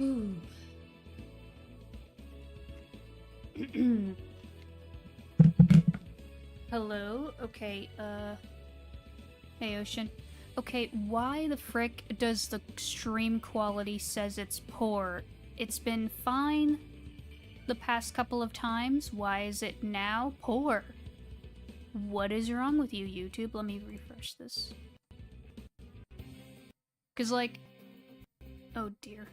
Ooh. Hello? Okay, hey Ocean. Okay, why the frick does the stream quality says it's poor? It's been fine the past couple of times. Why is it now poor? What is wrong with you, YouTube? Let me refresh this. Cause like... Oh dear.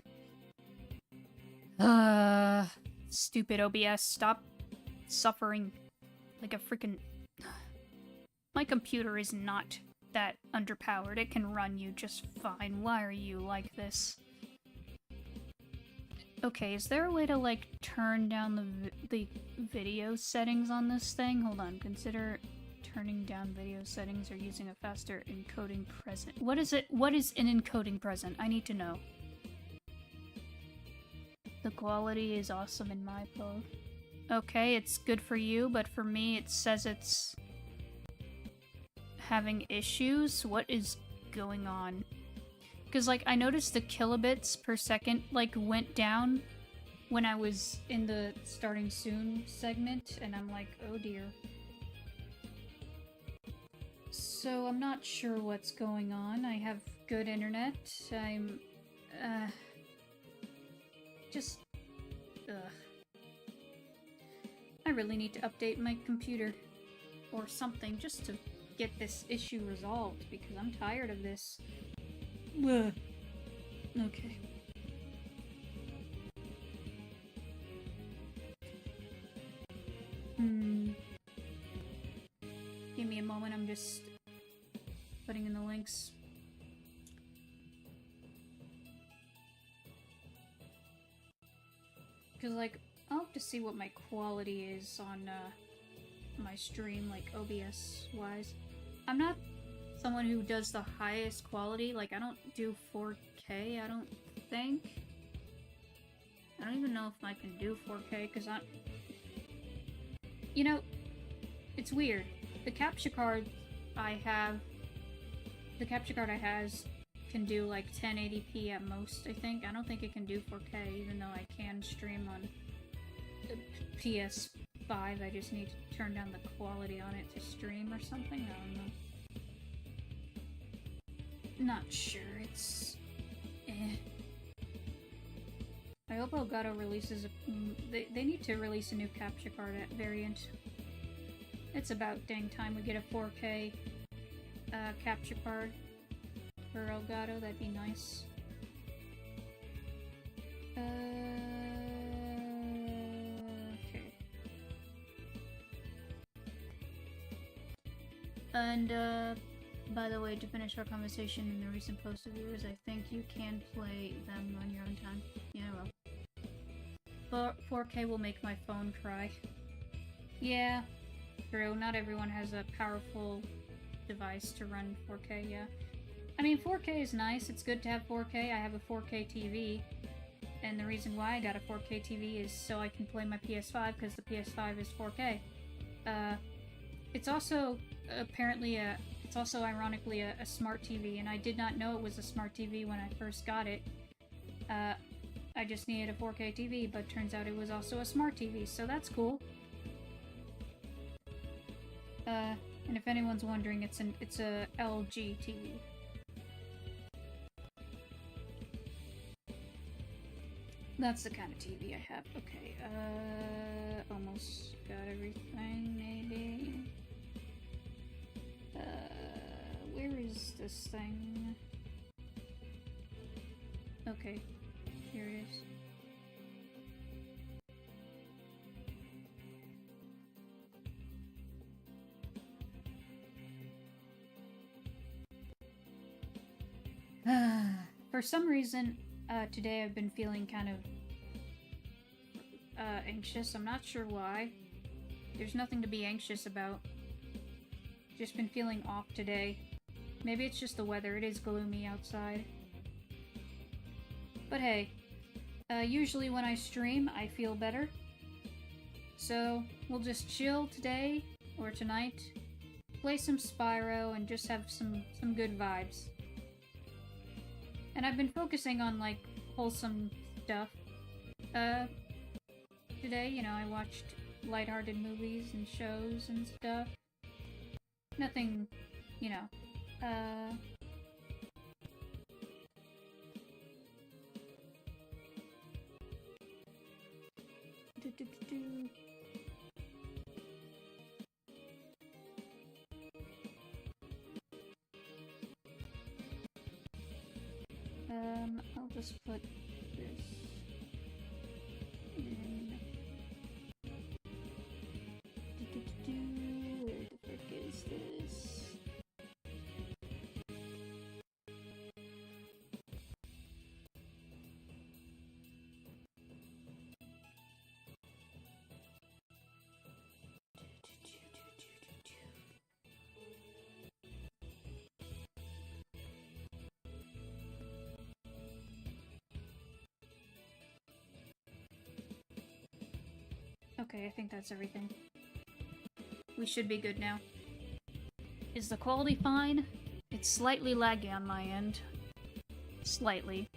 Stupid OBS, stop suffering like a freaking... My computer is not that underpowered. It can run you just fine. Why are you like this? Okay, is there a way to, like, turn down the video settings on this thing? Hold on, consider turning down video settings or using a faster encoding present. What is it? What is an encoding present? I need to know. The quality is awesome in my phone. Okay, it's good for you, but for me it says it's having issues. What is going on? Because, like, I noticed the kilobits per second, like, went down when I was in the starting soon segment, and I'm like, oh dear. So I'm not sure what's going on. I have good internet. I'm, just, I really need to update my computer or something just to get this issue resolved, because I'm tired of this. Ugh. Okay. Give me a moment, I'm just putting in the links. Because, like, I'll have to see what my quality is on, my stream, like, OBS-wise. I'm not someone who does the highest quality. Like, I don't do 4K, I don't think. I don't even know if I can do 4K, because you know, it's weird. The capture card I have can do, like, 1080p at most, I think. I don't think it can do 4K, even though I can stream on the PS5. I just need to turn down the quality on it to stream or something. I don't know. Not sure. It's... I hope Elgato releases a... They need to release a new capture card variant. It's about dang time we get a 4K capture card for Elgato. That'd be nice. Okay. And, by the way, to finish our conversation in the recent post of yours, I think you can play them on your own time. Yeah, well. But 4K will make my phone cry. Yeah, true. Not everyone has a powerful device to run 4K, yeah. I mean, 4K is nice. It's good to have 4K. I have a 4K TV. And the reason why I got a 4K TV is so I can play my PS5, because the PS5 is 4K. It's also apparently it's also ironically a smart TV, and I did not know it was a smart TV when I first got it. I just needed a 4K TV, but turns out it was also a smart TV, so that's cool. And if anyone's wondering, it's a LG TV. That's the kind of TV I have. Okay, almost got everything, maybe. Where is this thing? Okay, here it is. For some reason, today I've been feeling kind of anxious. I'm not sure why. There's nothing to be anxious about. Just been feeling off today. Maybe it's just the weather. It is gloomy outside. But hey, usually when I stream, I feel better. So we'll just chill today or tonight, play some Spyro, and just have some good vibes. And I've been focusing on, like, wholesome stuff. Today, you know, I watched lighthearted movies and shows and stuff. Nothing, you know, I'll just put this in. Where the frick is this? Okay, I think that's everything. We should be good now. Is the quality fine? It's slightly laggy on my end. Slightly.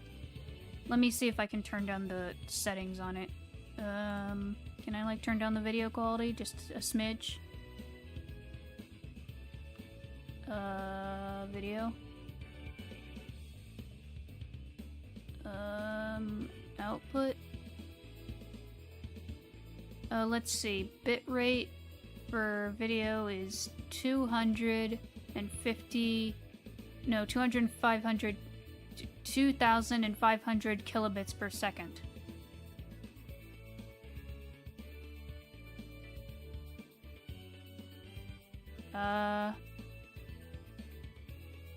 Let me see if I can turn down the settings on it. Can I, like, turn down the video quality? Just a smidge? Video? Output? Let's see. Bitrate for video is 2,500 kilobits per second.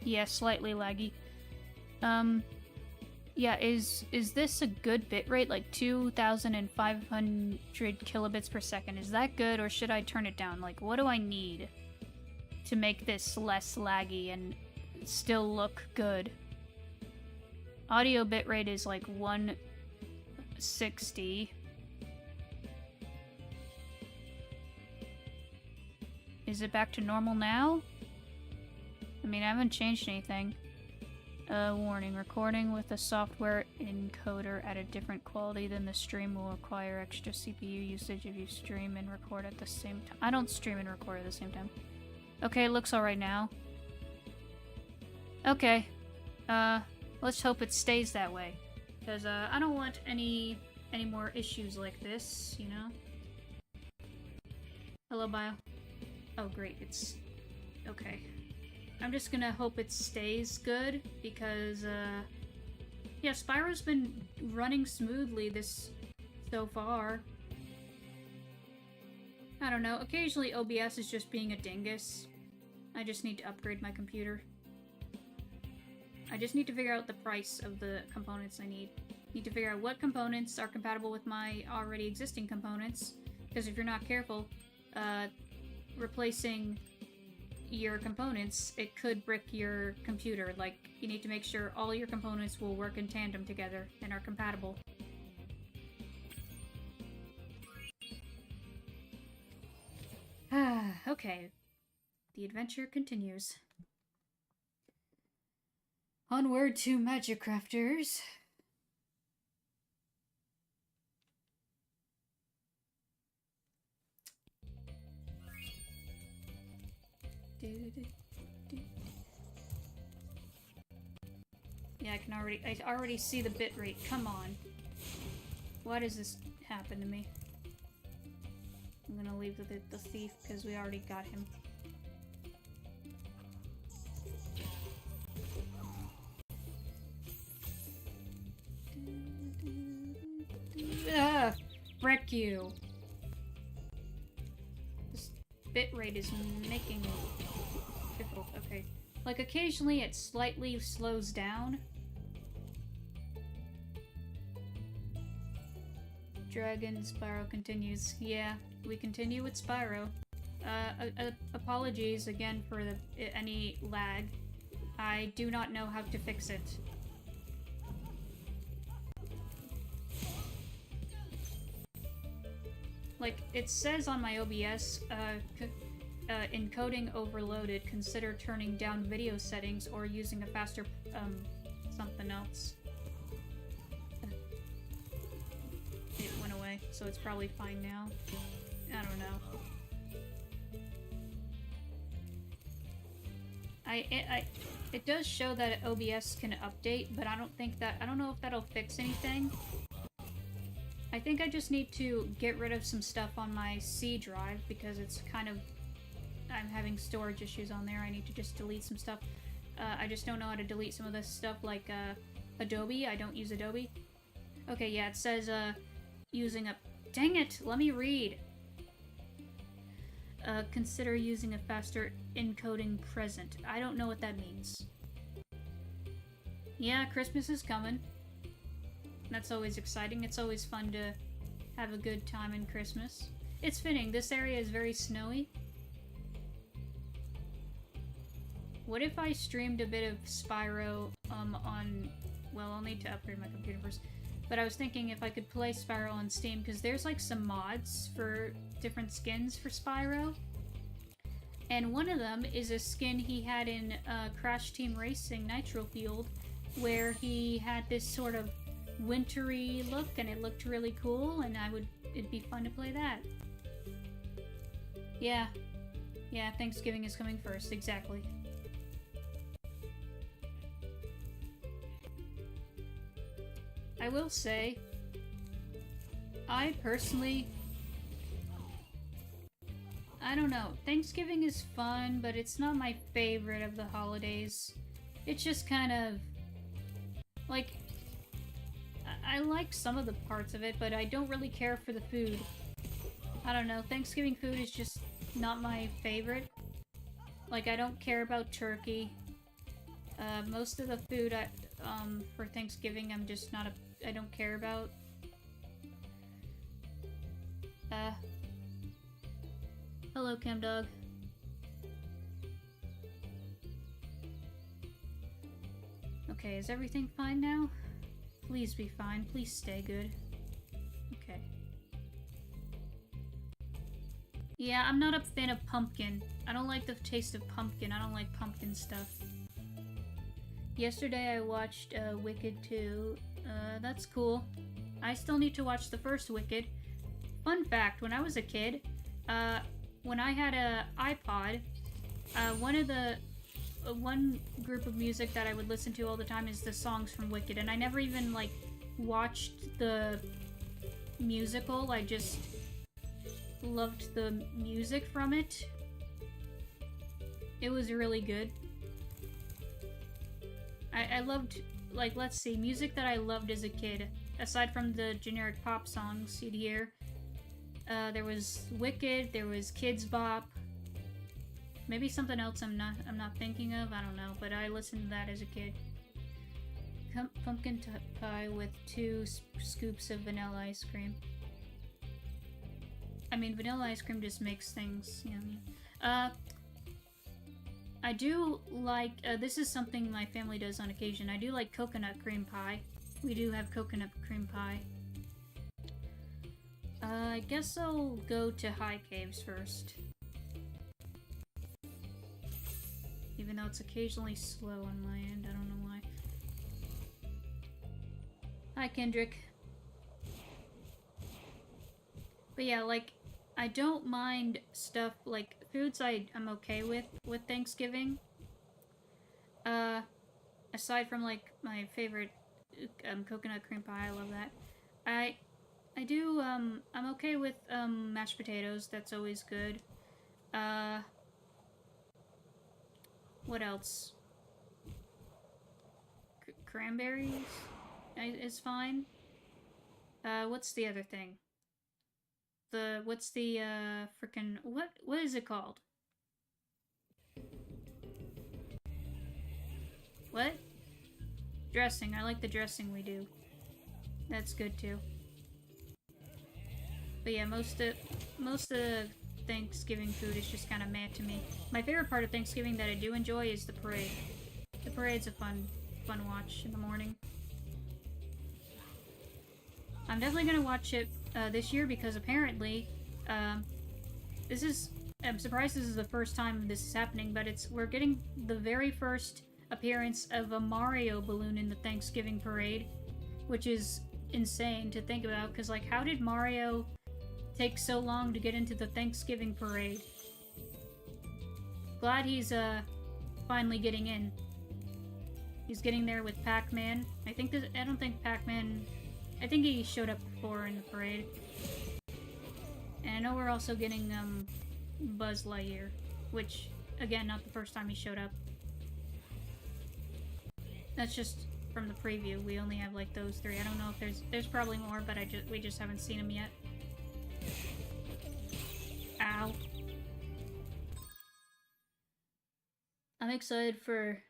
Yeah, slightly laggy. Yeah, is this a good bitrate? Like 2,500 kilobits per second. Is that good, or should I turn it down? Like, what do I need to make this less laggy and still look good? Audio bitrate is like 160. Is it back to normal now? I mean, I haven't changed anything. Warning. Recording with a software encoder at a different quality than the stream will require extra CPU usage if you stream and record at the same time. I don't stream and record at the same time. Okay, looks alright now. Okay. Let's hope it stays that way. Because, I don't want any more issues like this, you know? Hello, Bio. Oh, great, it's... okay. I'm just gonna hope it stays good, because, yeah, Spyro's been running smoothly so far. I don't know, occasionally OBS is just being a dingus. I just need to upgrade my computer. I just need to figure out the price of the components I need. Need to figure out what components are compatible with my already existing components, because if you're not careful, replacing your components, it could brick your computer. Like, you need to make sure all your components will work in tandem together and are compatible. Okay. The adventure continues. Onward to Magic Crafters. Yeah, I already see the bitrate. Come on. Why does this happen to me? I'm gonna leave the thief because we already got him. Ah! Wreck you! This bitrate is making it difficult. Okay. Like, occasionally it slightly slows down. Dragon Spyro continues. Yeah, we continue with Spyro. Apologies again for any lag. I do not know how to fix it. Like, it says on my OBS, encoding overloaded, consider turning down video settings or using a faster, something else. so it's probably fine now. I don't know. It does show that OBS can update, but I don't know if that'll fix anything. I think I just need to get rid of some stuff on my C drive because it's kind of... I'm having storage issues on there. I need to just delete some stuff. I just don't know how to delete some of this stuff, like Adobe. I don't use Adobe. Okay, yeah, it says using a... Dang it! Let me read! Consider using a faster encoding present. I don't know what that means. Yeah, Christmas is coming. That's always exciting. It's always fun to have a good time in Christmas. It's fitting. This area is very snowy. What if I streamed a bit of Spyro on... Well, I'll need to upgrade my computer first. But I was thinking if I could play Spyro on Steam, because there's like some mods for different skins for Spyro. And one of them is a skin he had in Crash Team Racing Nitro Field, where he had this sort of wintry look, and it looked really cool, and it'd be fun to play that. Yeah. Yeah, Thanksgiving is coming first, exactly. I will say, I personally... I don't know. Thanksgiving is fun, but it's not my favorite of the holidays. It's just kind of... Like... I like some of the parts of it, but I don't really care for the food. I don't know. Thanksgiving food is just not my favorite. Like, I don't care about turkey. Most of the food for Thanksgiving, I'm just not I don't care about. Hello, Camdog. Okay, is everything fine now? Please be fine. Please stay good. Okay. Yeah, I'm not a fan of pumpkin. I don't like the taste of pumpkin. I don't like pumpkin stuff. Yesterday I watched Wicked 2. That's cool. I still need to watch the first Wicked. Fun fact, when I was a kid, when I had a iPod, one group of music that I would listen to all the time is the songs from Wicked, and I never even, like, watched the musical. I just loved the music from it. It was really good. I loved, like, let's see, music that I loved as a kid, aside from the generic pop songs you'd hear. There was Wicked, there was Kids Bop, maybe something else I'm not thinking of, I don't know, but I listened to that as a kid. Pumpkin pie with 2 scoops of vanilla ice cream. I mean, vanilla ice cream just makes things yummy. I do like, this is something my family does on occasion, I do like coconut cream pie. We do have coconut cream pie. I guess I'll go to High Caves first. Even though it's occasionally slow on my end, I don't know why. Hi, Kendrick. But yeah, like, I don't mind stuff, like, foods I'm okay with Thanksgiving. Aside from, like, my favorite coconut cream pie, I love that. I'm okay with mashed potatoes, that's always good. What else? Cranberries is fine. What's the other thing? What's the frickin' what is it called? What? Dressing. I like the dressing we do. That's good too. But yeah, most of Thanksgiving food is just kind of meh to me. My favorite part of Thanksgiving that I do enjoy is the parade. The parade's a fun watch in the morning. I'm definitely gonna watch it this year because apparently, I'm surprised this is the first time this is happening, but we're getting the very first appearance of a Mario balloon in the Thanksgiving parade, which is insane to think about, because, like, how did Mario take so long to get into the Thanksgiving parade? Glad he's, finally getting in. He's getting there with Pac-Man. I don't think Pac-Man... I think he showed up before in the parade. And I know we're also getting, Buzz Lightyear, which, again, not the first time he showed up. That's just from the preview. We only have, like, those three. I don't know if there's probably more, but we just haven't seen them yet. Ow. I'm excited for...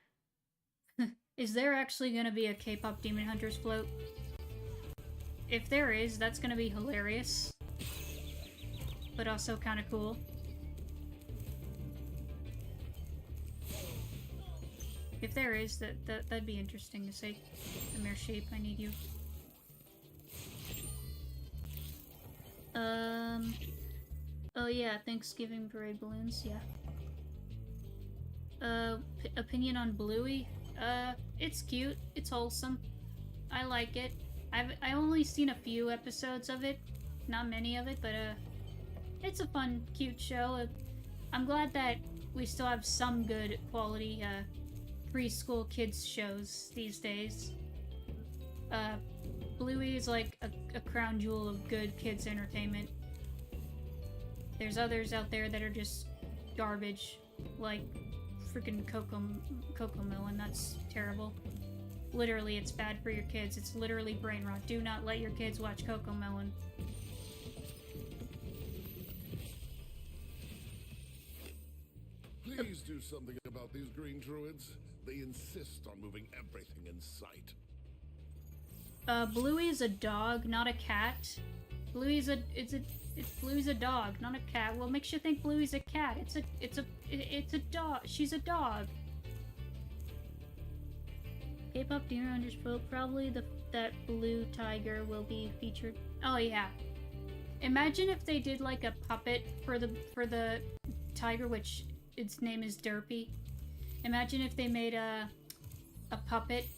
Is there actually gonna be a K-pop Demon Hunters float? If there is, that's gonna be hilarious. But also kinda cool. If there is, that'd be interesting to see. The mere shape, I need you. Oh yeah, Thanksgiving parade balloons, yeah. Opinion on Bluey? It's cute. It's wholesome. I like it. I only seen a few episodes of it. Not many of it, but, it's a fun, cute show. I'm glad that we still have some good quality, preschool kids shows these days. Bluey is like a crown jewel of good kids entertainment. There's others out there that are just garbage, like freaking Cocomelon. That's terrible. Literally, it's bad for your kids. It's literally brain rot. Do not let your kids watch Cocomelon. Please do something about these green druids. They insist on moving everything in sight. Bluey is a dog, not a cat. Bluey's a dog, not a cat. What makes you think Bluey's a cat? It's a dog. She's a dog. K-pop Demon Hunters probably that blue tiger will be featured. Oh yeah. Imagine if they did like a puppet for the tiger, which its name is Derpy. Imagine if they made a puppet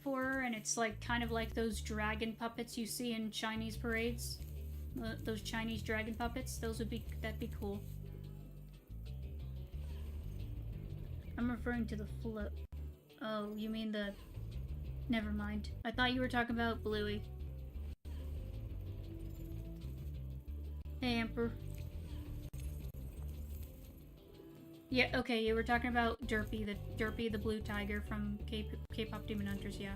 for her, and it's like kind of like those dragon puppets you see in Chinese parades. Those Chinese dragon puppets. That'd be cool. I'm referring to the float. Oh, you mean the... Never mind. I thought you were talking about Bluey. Hey, Emperor. Yeah, okay, you were talking about Derpy, the blue tiger from K-pop Demon Hunters, yeah.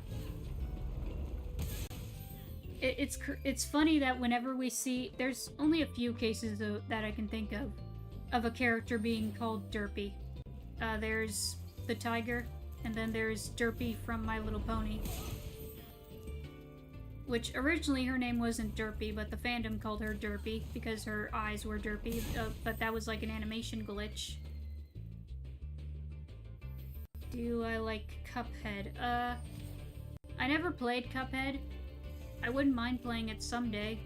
It's funny that whenever we see... There's only a few cases, though, that I can think of a character being called Derpy. There's the tiger, and then there's Derpy from My Little Pony. Which, originally her name wasn't Derpy, but the fandom called her Derpy because her eyes were derpy, but that was like an animation glitch. Do I like Cuphead? I never played Cuphead. I wouldn't mind playing it someday.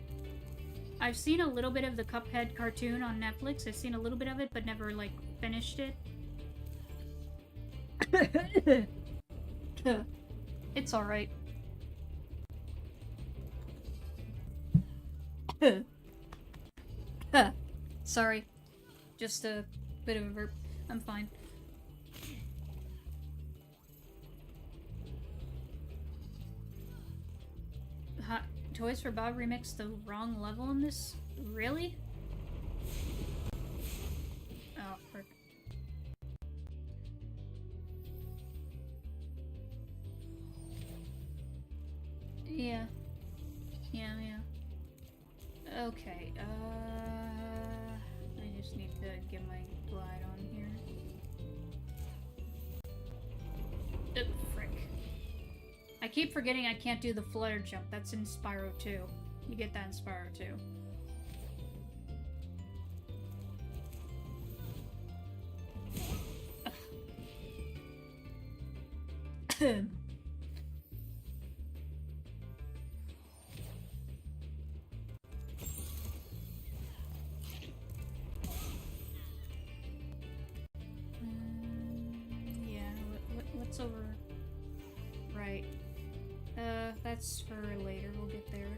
I've seen a little bit of the Cuphead cartoon on Netflix. I've seen a little bit of it, but never, like, finished it. It's alright. Sorry. Just a bit of a burp. I'm fine. Toys for Bob remixed the wrong level in this? Really? Oh, perfect. Yeah. Yeah. Okay, I just need to get my glide on here. Oh, frick. I keep forgetting I can't do the flutter jump. That's in Spyro 2. You get that in Spyro 2. Yeah, what's over... Right. That's for later. We'll there.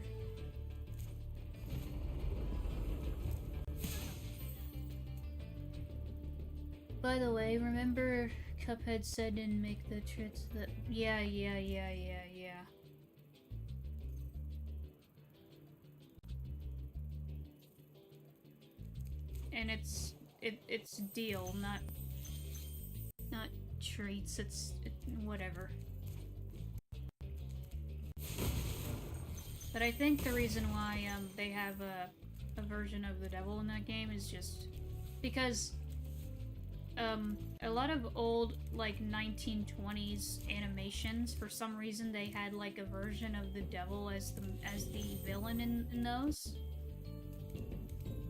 By the way, remember Cuphead said didn't make the tricks that... Yeah. And it's deal, not treats, it's whatever. But I think the reason why they have a version of the devil in that game is just because a lot of old like 1920s animations, for some reason they had like a version of the devil as the villain in those.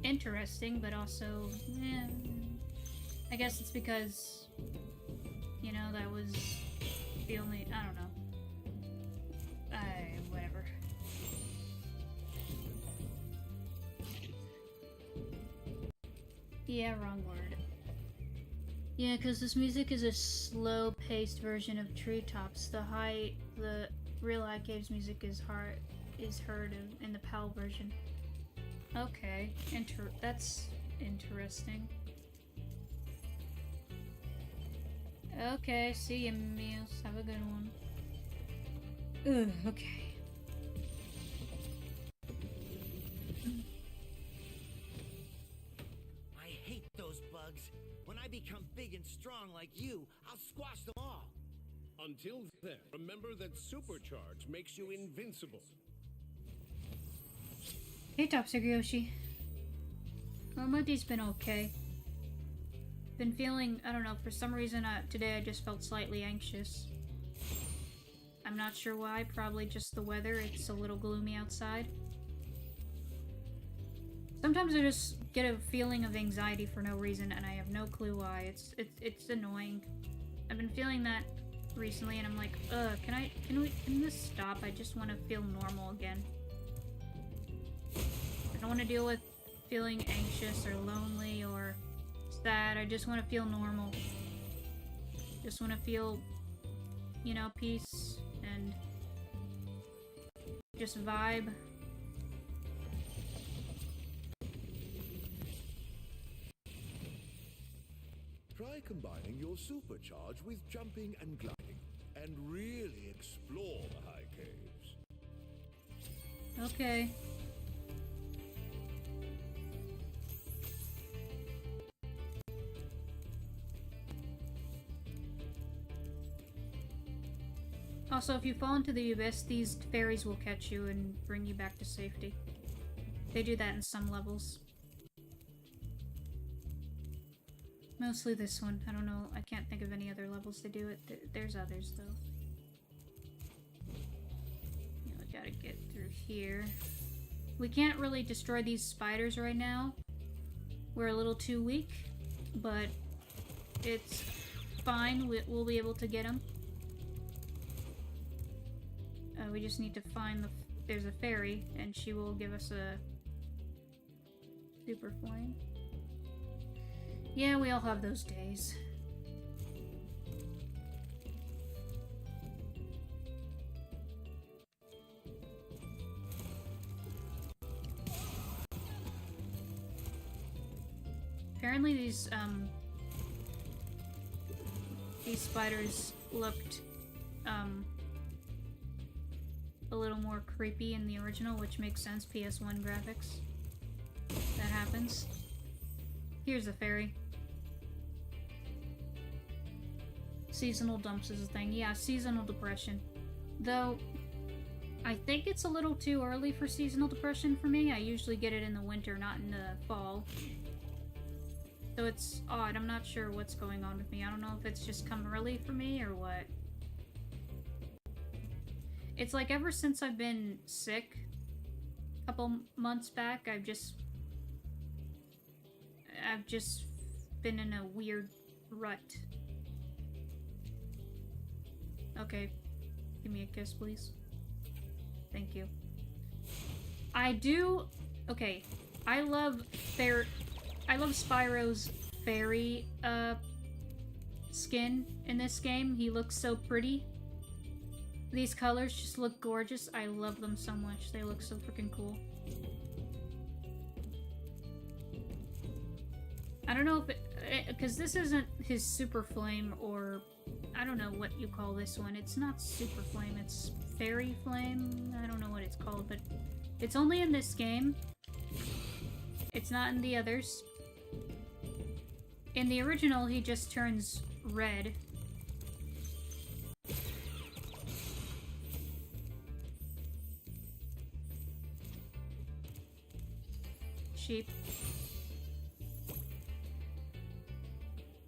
Interesting, but also I guess it's because, you know, that was the only, I don't know. Whatever. Yeah, wrong word. Yeah, because this music is a slow-paced version of Treetops. The real High Caves music is heard in the PAL version. Okay, that's interesting. Okay, see you, Mews. Have a good one. Ugh, okay. I hate those bugs. When I become big and strong like you, I'll squash them all. Until then, remember that supercharge makes you invincible. Hey, Topsy-Yoshi. Well, my day's been okay. Been feeling, I don't know, for some reason today I just felt slightly anxious. I'm not sure why, probably just the weather. It's a little gloomy outside. Sometimes I just get a feeling of anxiety for no reason, and I have no clue why. It's annoying. I've been feeling that recently, and I'm like, can this stop? I just want to feel normal again. I don't want to deal with feeling anxious or lonely or sad. I just want to feel normal. Just want to feel, you know, peace and just vibe. Try combining your supercharge with jumping and gliding, and really explore the high caves. Okay. Also, if you fall into the abyss, these fairies will catch you and bring you back to safety. They do that in some levels. Mostly this one. I don't know. I can't think of any other levels they do it. There's others, though. Yeah, we gotta get through here. We can't really destroy these spiders right now. We're a little too weak, but it's fine. We'll be able to get them. We just need to find there's a fairy, and she will give us a super flame. Yeah, we all have those days. Apparently these spiders looked a little more creepy in the original, which makes sense. PS1 graphics. That happens. Here's the fairy. Seasonal dumps is a thing. Yeah, seasonal depression. Though, I think it's a little too early for seasonal depression for me. I usually get it in the winter, not in the fall. So it's odd. I'm not sure what's going on with me. I don't know if it's just come early for me or what. It's like ever since I've been sick a couple months back, I've just been in a weird rut. Okay. Give me a kiss, please. Thank you. I do... Okay. I love Spyro's fairy, skin in this game. He looks so pretty. These colors just look gorgeous. I love them so much. They look so freaking cool. I don't know if it... because this isn't his Super Flame, or... I don't know what you call this one. It's not Super Flame, it's Fairy Flame? I don't know what it's called, but... It's only in this game. It's not in the others. In the original, he just turns red. Sheep.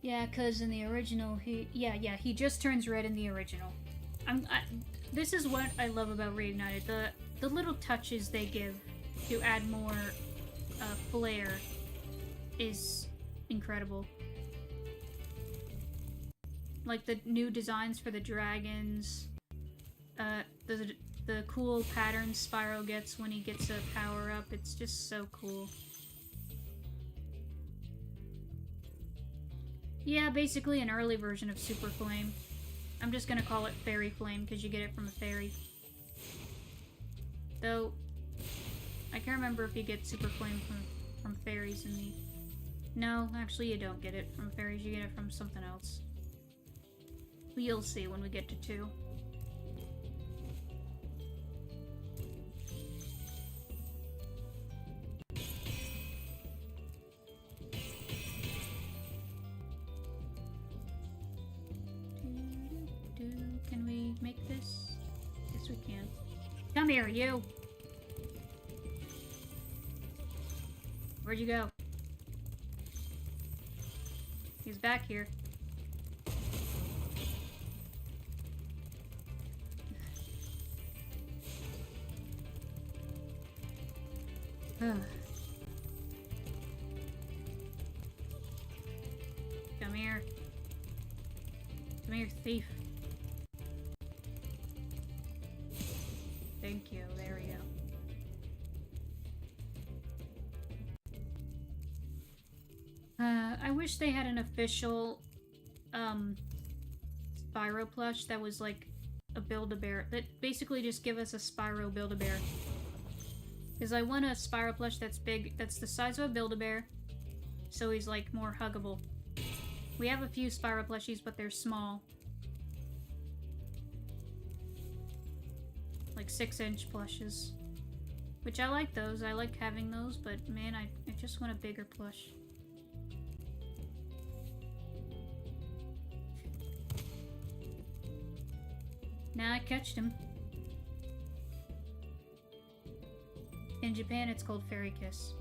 Yeah, because in the original, he just turns red in the original. This is what I love about Reignited. The little touches they give to add more flair is incredible. Like the new designs for the dragons, the cool patterns Spyro gets when he gets a power-up, it's just so cool. Yeah, basically an early version of Super Flame. I'm just gonna call it Fairy Flame because you get it from a fairy. Though, I can't remember if you get Super Flame from fairies in the... No, actually you don't get it from fairies, you get it from something else. You'll see when we get to 2. Can we make this? Yes, we can. Come here, you! Where'd you go? He's back here. Come here. Come here, thief. Thank you, there we go. I wish they had an official, Spyro plush that was like a Build-A-Bear, that basically just give us a Spyro Build-A-Bear. Because I want a Spyro plush that's big, that's the size of a Build-A-Bear, so he's like more huggable. We have a few Spyro plushies, but they're small. Like 6-inch plushes. Which I like those, I like having those, but man, I just want a bigger plush. Now I catched him. In Japan, it's called Fairy Kiss.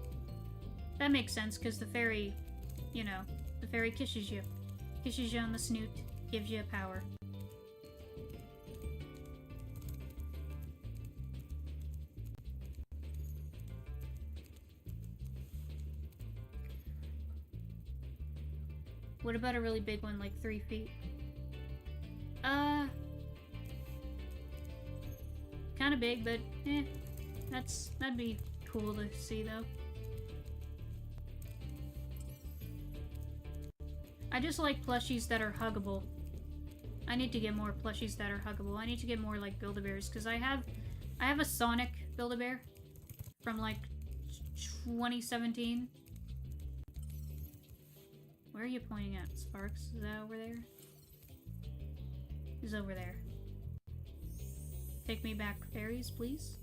That makes sense, because the fairy, you know, the fairy kisses you. Kisses you on the snoot, gives you power. What about a really big one, like 3 feet? Kinda big, but that'd be cool to see though. I just like plushies that are huggable. I need to get more plushies that are huggable. I need to get more like Build-A-Bears, because I have a Sonic Build-A-Bear from like 2017. Where are you pointing at, Sparks? Is that over there? He's over there. Take me back, fairies, please.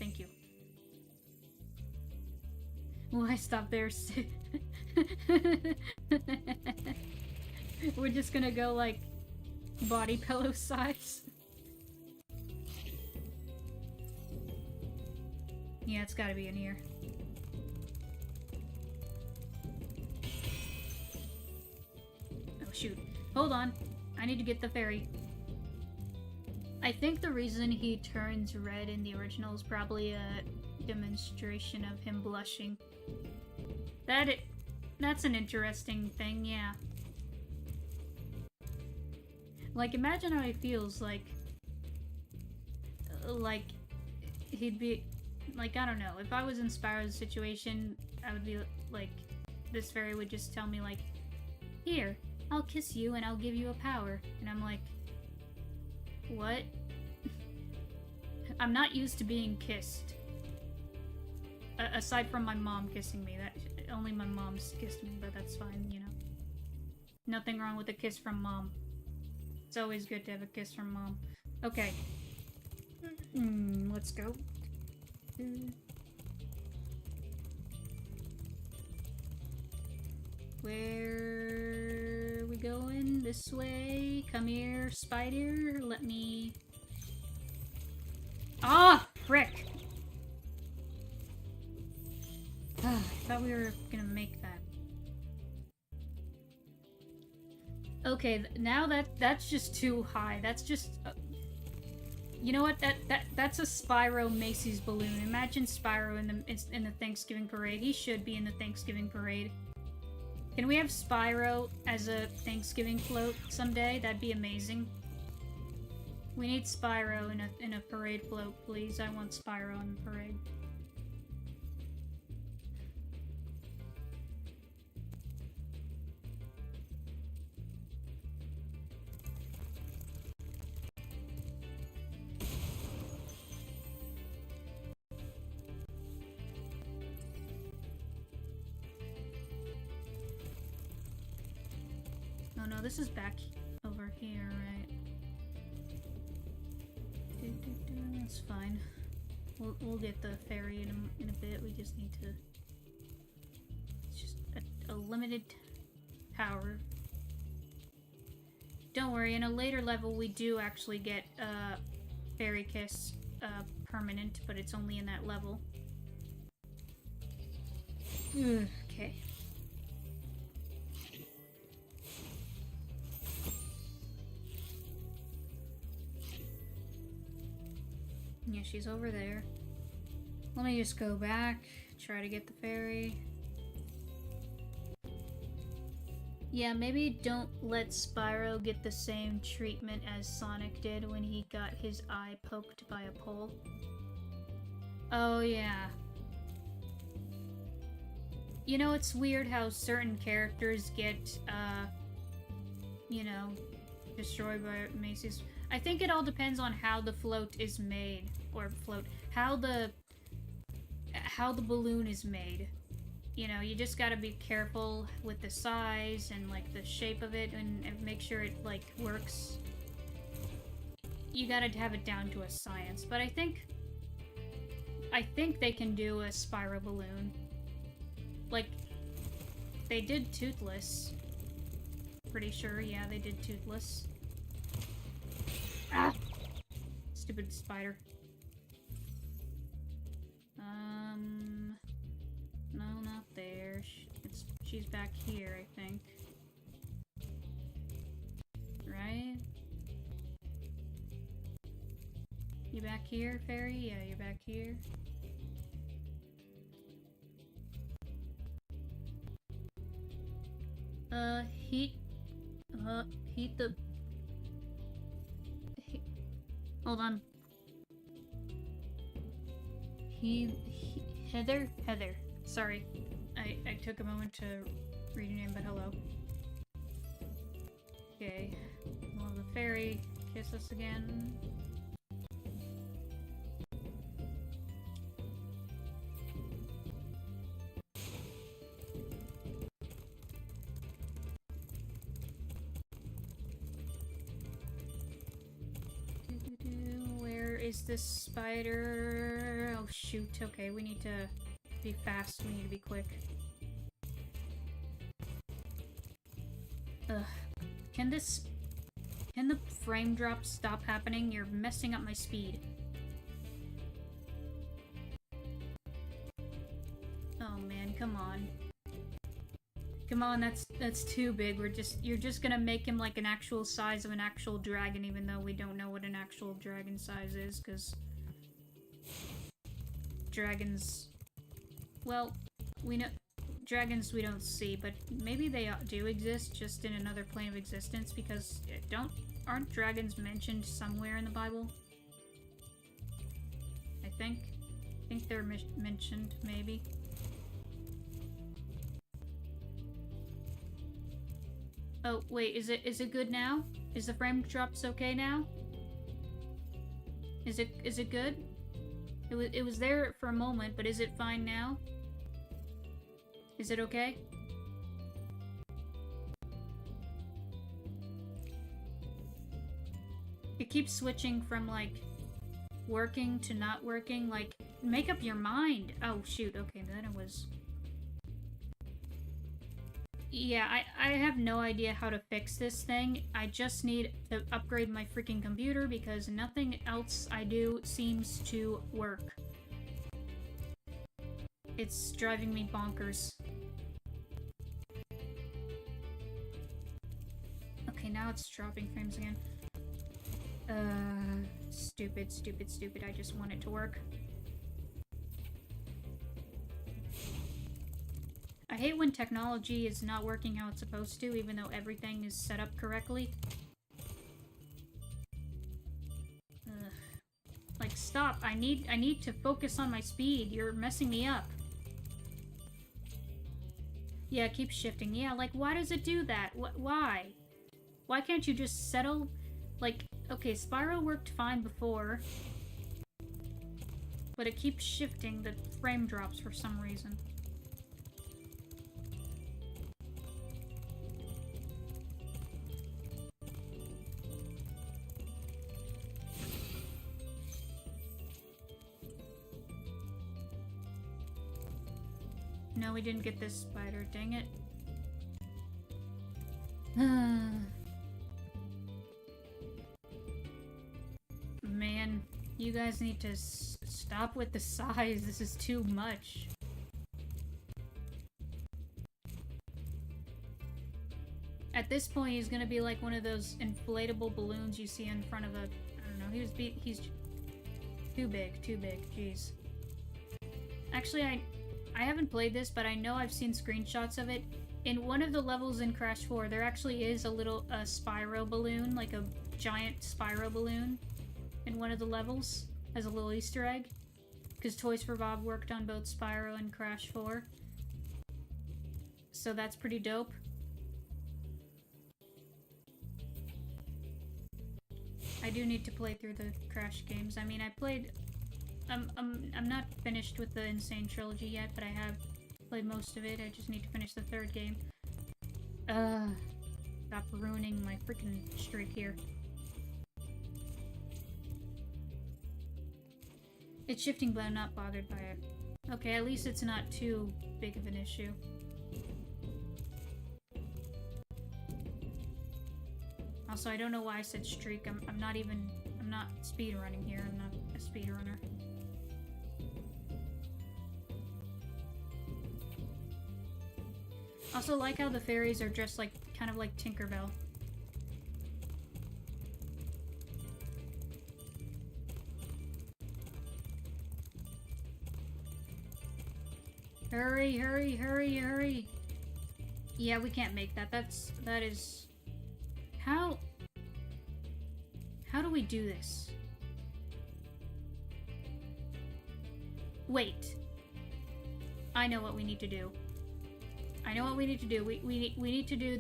Thank you. Why stop there? We're just gonna go like body pillow size. Yeah, it's gotta be in here. Oh shoot. Hold on. I need to get the fairy. I think the reason he turns red in the original is probably a demonstration of him blushing. That's an interesting thing, yeah. Like, imagine how he feels, like he'd be, like, I don't know, if I was in Spyro's situation, I would be, like, this fairy would just tell me, like, here, I'll kiss you and I'll give you a power. And I'm like, what? I'm not used to being kissed. Aside from my mom kissing me, only my mom's kissed me, but that's fine, you know. Nothing wrong with a kiss from mom. It's always good to have a kiss from mom. Okay. Let's go. Where are we going? This way? Come here, spider. Let me... Ah! Frick! I thought we were gonna make that. Okay, now that's just too high. That's just... you know what? That's a Spyro Macy's balloon. Imagine Spyro in the Thanksgiving parade. He should be in the Thanksgiving parade. Can we have Spyro as a Thanksgiving float someday? That'd be amazing. We need Spyro in a parade float, please. I want Spyro in the parade. Oh no, this is back over here, right? That's fine. We'll get the ferry in a bit. We just need to... It's just a limited power. Don't worry, in a later level we do actually get Fairy Kiss permanent, but it's only in that level. Okay. Yeah, she's over there. Let me just go back, try to get the fairy. Yeah, maybe don't let Spyro get the same treatment as Sonic did when he got his eye poked by a pole. Oh, yeah. You know, it's weird how certain characters get, you know, destroyed by Macy's. I think it all depends on how the float is made. Or how the balloon is made. You know, you just gotta be careful with the size and like the shape of it and make sure it like works. You gotta have it down to a science. But I think they can do a Spyro balloon. Like, they did Toothless. Pretty sure, yeah, they did Toothless. Ah! Stupid spider. No, not there. She's back here, I think. Right? You back here, fairy? Yeah, you're back here. Heat the... Hold on. Heather? Heather. Sorry. I took a moment to read your name, but hello. Okay. Will the fairy kiss us again? Where is this spider? Oh shoot, okay, we need to be fast, we need to be quick. Ugh. Can the frame drop stop happening? You're messing up my speed. Oh man, come on. Come on, that's too big. You're just gonna make him like an actual size of an actual dragon, even though we don't know what an actual dragon size is, because dragons, well, we know dragons we don't see, but maybe they do exist, just in another plane of existence, because aren't dragons mentioned somewhere in the Bible? I think they're mentioned, maybe. Oh, wait, is it good now? Is the frame drops okay now? Is it good? It was there for a moment, but is it fine now? Is it okay? It keeps switching from, like, working to not working. Like, make up your mind. Oh, shoot. Okay, then it was... Yeah, I have no idea how to fix this thing. I just need to upgrade my freaking computer because nothing else I do seems to work. It's driving me bonkers. Okay, now it's dropping frames again. Stupid, stupid, stupid. I just want it to work. I hate when technology is not working how it's supposed to, even though everything is set up correctly. Ugh. Like, stop. I need to focus on my speed. You're messing me up. Yeah, it keeps shifting. Yeah, like, why does it do that? Why? Why can't you just settle? Like, okay, Spyro worked fine before, but it keeps shifting the frame drops for some reason. No, we didn't get this spider, dang it. Man, you guys need to stop with the size. This is too much. At this point, he's gonna be like one of those inflatable balloons you see in front of a... I don't know, he's too big, jeez. Actually, I haven't played this, but I know I've seen screenshots of it. In one of the levels in Crash 4, there actually is a little spyro balloon, like a giant spyro balloon in one of the levels as a little Easter egg. Because Toys for Bob worked on both Spyro and Crash 4. So that's pretty dope. I do need to play through the Crash games. I mean, I played... I'm not finished with the Insane Trilogy yet, but I have played most of it. I just need to finish the third game. Stop ruining my freaking streak here. It's shifting, but I'm not bothered by it. Okay, at least it's not too big of an issue. Also, I don't know why I said streak. I'm not speedrunning here. I'm not a speedrunner. Also, like how the fairies are dressed like, kind of like Tinkerbell. Hurry, hurry, hurry, hurry! Yeah, we can't make that. That is... How do we do this? Wait. I know what we need to do. I know what we need to do. We need to do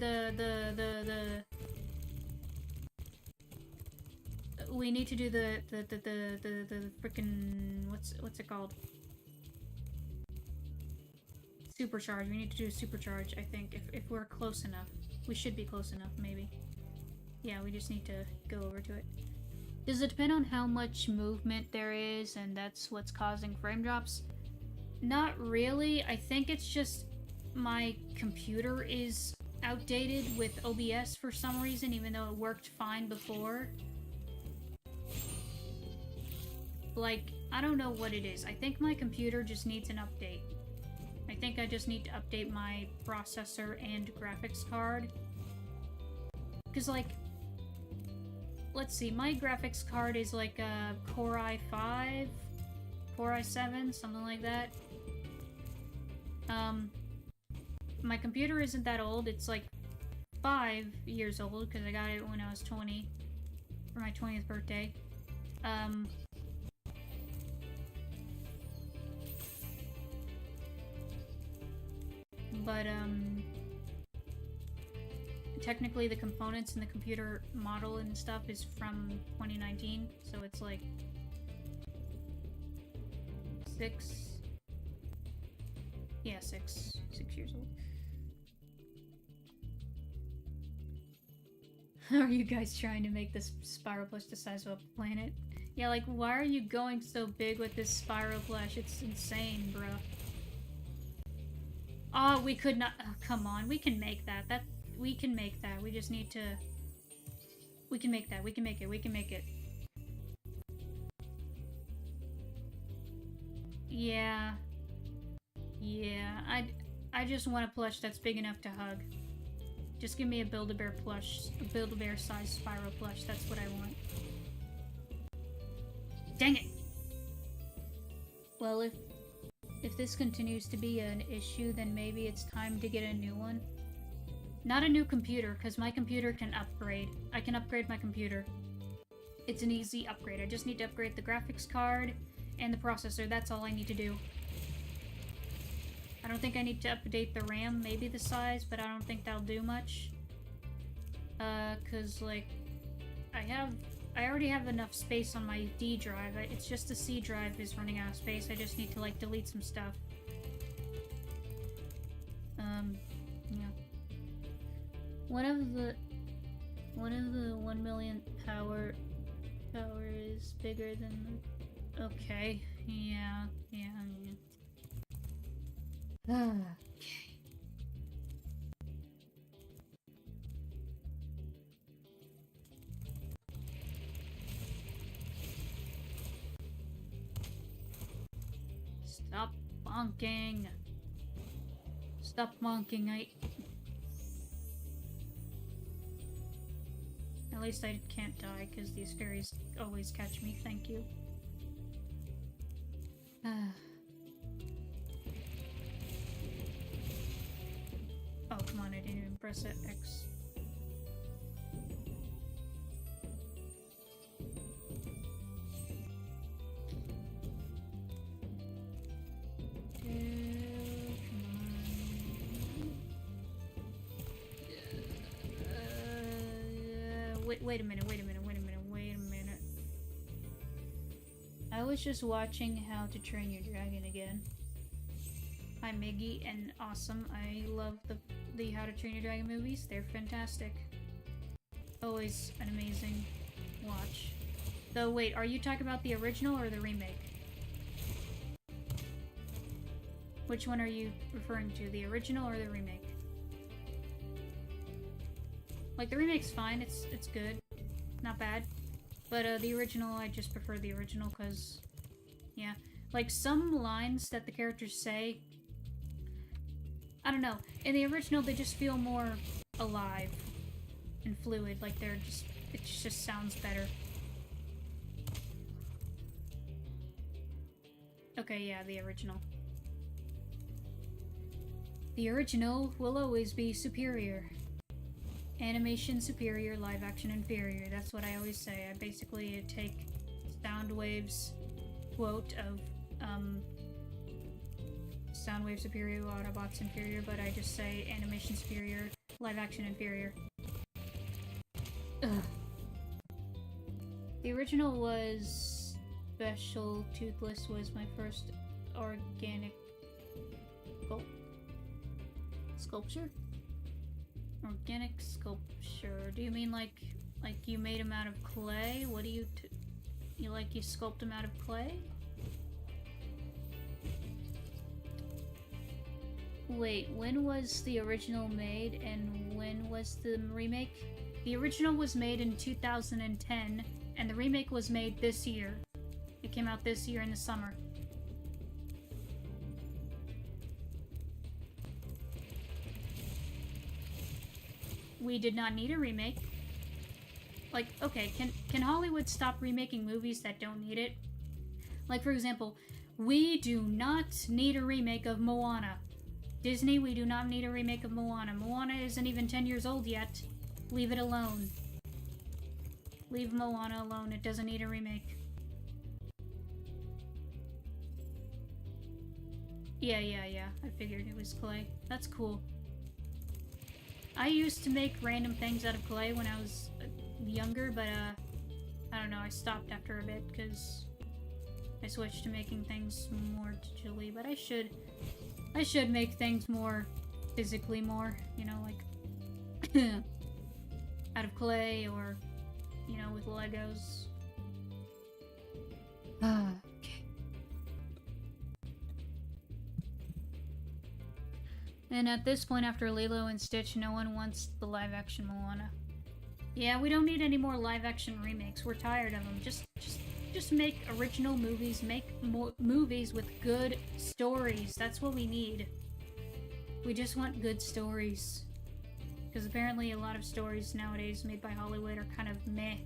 we need to do the frickin' what's it called? Supercharge. We need to do a supercharge, I think, if we're close enough. We should be close enough, maybe. Yeah, we just need to go over to it. Does it depend on how much movement there is and that's what's causing frame drops? Not really. I think it's just my computer is outdated with OBS for some reason, even though it worked fine before. Like, I don't know what it is. I think my computer just needs an update. I think I just need to update my processor and graphics card. Because, like, let's see, my graphics card is like a Core i5, Core i7, something like that. My computer isn't that old. It's like 5 years old because I got it when I was 20 for my 20th birthday. technically the components in the computer model and stuff is from 2019, so it's like 6 years old. Are you guys trying to make this Spyro plush the size of a planet? Yeah, like, why are you going so big with this Spyro plush? It's insane, bruh. Oh, we could not. Oh, come on, we can make that. We can make that. We just need to. We can make that. We can make it. We can make it. Yeah. Yeah. I just want a plush that's big enough to hug. Just give me a Build-A-Bear plush, a Build-A-Bear size Spyro plush. That's what I want. Dang it! Well, if this continues to be an issue, then maybe it's time to get a new one. Not a new computer, because my computer can upgrade. I can upgrade my computer. It's an easy upgrade. I just need to upgrade the graphics card and the processor. That's all I need to do. I don't think I need to update the RAM, maybe the size, but I don't think that'll do much. Cause, like, I already have enough space on my D drive. It's just the C drive is running out of space. I just need to, like, delete some stuff. Yeah. One of the 1 millionth power is bigger than the... Okay. Yeah. Okay. Stop bonking. Stop bonking. At least I can't die because these fairies always catch me. Thank you. Oh, come on, I didn't even press it. X. Wait a minute. I was just watching How to Train Your Dragon again. Hi Miggy and Awesome. I love the How to Train Your Dragon movies. They're fantastic. Always an amazing watch. Though wait, are you talking about the original or the remake? Which one are you referring to? The original or the remake? Like, the remake's fine, it's good. Not bad. But the original, I just prefer the original because, yeah. Like, some lines that the characters say, I don't know. In the original, they just feel more alive and fluid. Like, they're just, it just sounds better. Okay, yeah, the original. The original will always be superior. Animation superior, live action inferior. That's what I always say. I basically take Soundwave's quote of, Soundwave superior, Autobots inferior, but I just say animation superior, live action inferior. Ugh. The original was Special Toothless was my first organic sculpture? Organic sculpture. Do you mean like you made him out of clay? What do you you sculpt him out of clay? Wait, when was the original made and when was the remake? The original was made in 2010 and the remake was made this year. It came out this year in the summer. We did not need a remake. Like, okay, can Hollywood stop remaking movies that don't need it? Like, for example, we do not need a remake of Moana. Disney, we do not need a remake of Moana. Moana isn't even 10 years old yet. Leave it alone. Leave Moana alone. It doesn't need a remake. Yeah. I figured it was clay. That's cool. I used to make random things out of clay when I was younger, but I don't know, I stopped after a bit because I switched to making things more digitally, but I should make things more physically more, you know, like out of clay or, you know, with Legos. Okay. And at this point, after Lilo and Stitch, no one wants the live-action Moana. Yeah, we don't need any more live-action remakes. We're tired of them. Just make original movies. Make movies with good stories. That's what we need. We just want good stories. Because apparently a lot of stories nowadays made by Hollywood are kind of meh.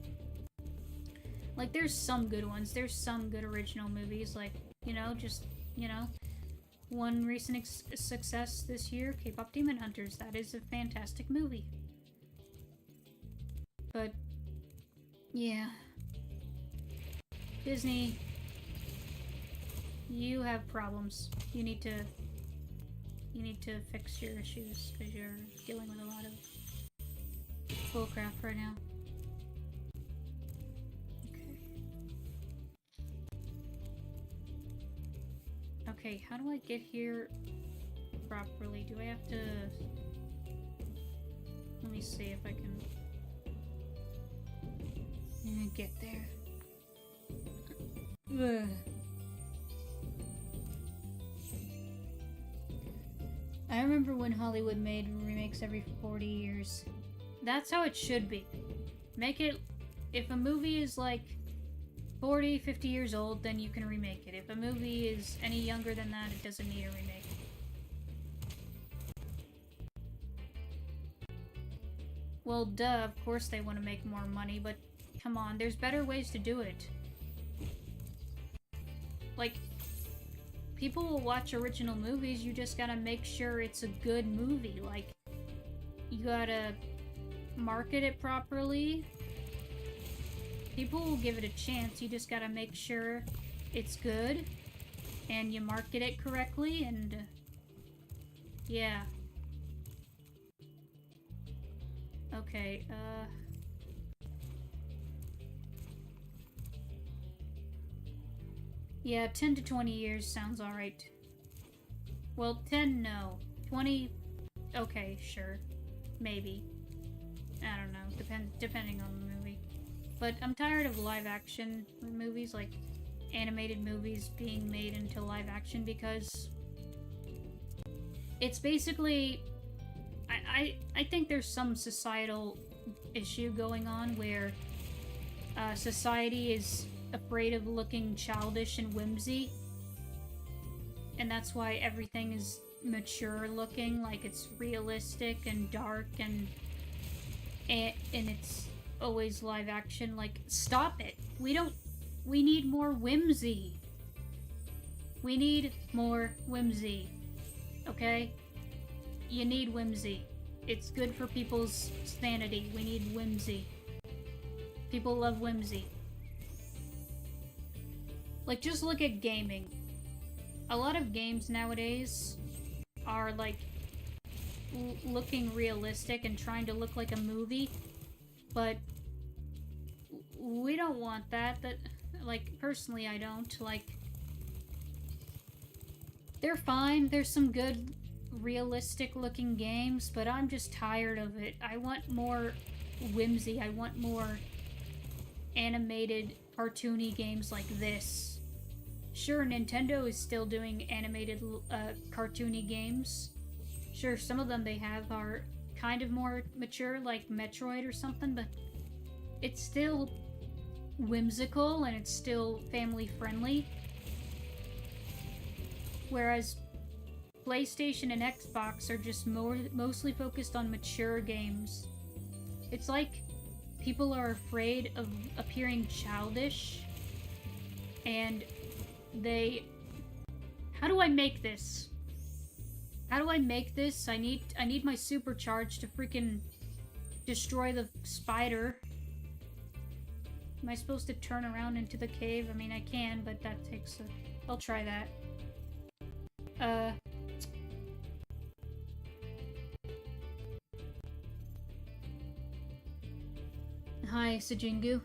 Like, there's some good ones. There's some good original movies. Like, you know, just, you know. One recent success this year, K-pop Demon Hunters. That is a fantastic movie. But, yeah. Disney, you have problems. You need to fix your issues, because you're dealing with a lot of bullcrap right now. Okay, how do I get here properly? Do I have to... Let me see if I can get there. Ugh. I remember when Hollywood made remakes every 40 years. That's how it should be. Make it... If a movie is like 40, 50 years old, then you can remake it. If a movie is any younger than that, it doesn't need a remake. Well, duh, of course they want to make more money, but come on, there's better ways to do it. Like, people will watch original movies, you just gotta make sure it's a good movie. Like, you gotta market it properly. People will give it a chance, you just gotta make sure it's good, and you market it correctly, and yeah. Okay, yeah, 10 to 20 years sounds alright. Well, 10, no. 20, okay, sure. Maybe. I don't know, depending on the movie. But I'm tired of live-action movies, like animated movies being made into live-action, because it's basically... I think there's some societal issue going on where society is afraid of looking childish and whimsy, and that's why everything is mature looking, like it's realistic and dark, and it's always live action. Like, stop it. We need more whimsy. We need more whimsy. Okay? You need whimsy. It's good for people's sanity. We need whimsy. People love whimsy. Like, just look at gaming. A lot of games nowadays are, like, looking realistic and trying to look like a movie, but we don't want that. Like, personally, I don't. Like, they're fine. There's some good realistic-looking games, but I'm just tired of it. I want more whimsy. I want more animated, cartoony games like this. Sure, Nintendo is still doing animated, cartoony games. Sure, some of them they have are kind of more mature, like Metroid or something, but it's still whimsical and it's still family-friendly. Whereas PlayStation and Xbox are just mostly focused on mature games. It's like people are afraid of appearing childish, and how do I make this? How do I make this? I need my supercharge to freaking destroy the spider. Am I supposed to turn around into the cave? I mean, I can, but that takes I'll try that. Hi, Sejingu.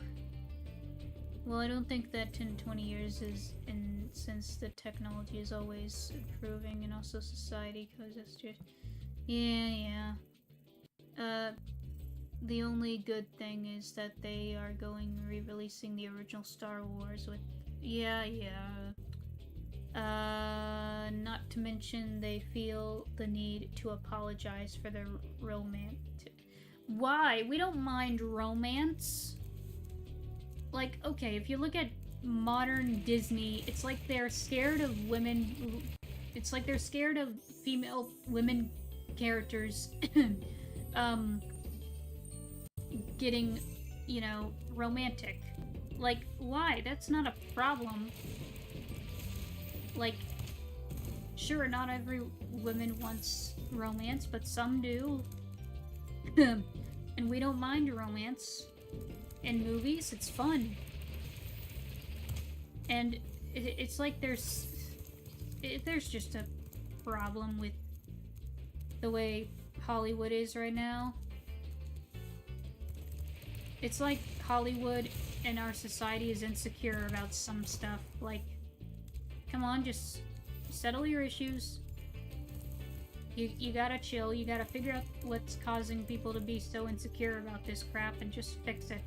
Well, I don't think that 10-20 years is since the technology is always improving and also society coexisted. Yeah. The only good thing is that they are re-releasing the original Star Wars with... Yeah. Not to mention they feel the need to apologize for their romance. Why? We don't mind romance. Like, okay, if you look at modern Disney, it's like they're scared of women. It's like they're scared of female women characters getting, you know, romantic. Like, why? That's not a problem. Like, sure, not every woman wants romance, but some do. And we don't mind romance. In movies, it's fun. And it's like there's just a problem with the way Hollywood is right now. It's like Hollywood and our society is insecure about some stuff. Like, come on, just settle your issues. You gotta chill, you gotta figure out what's causing people to be so insecure about this crap and just fix it.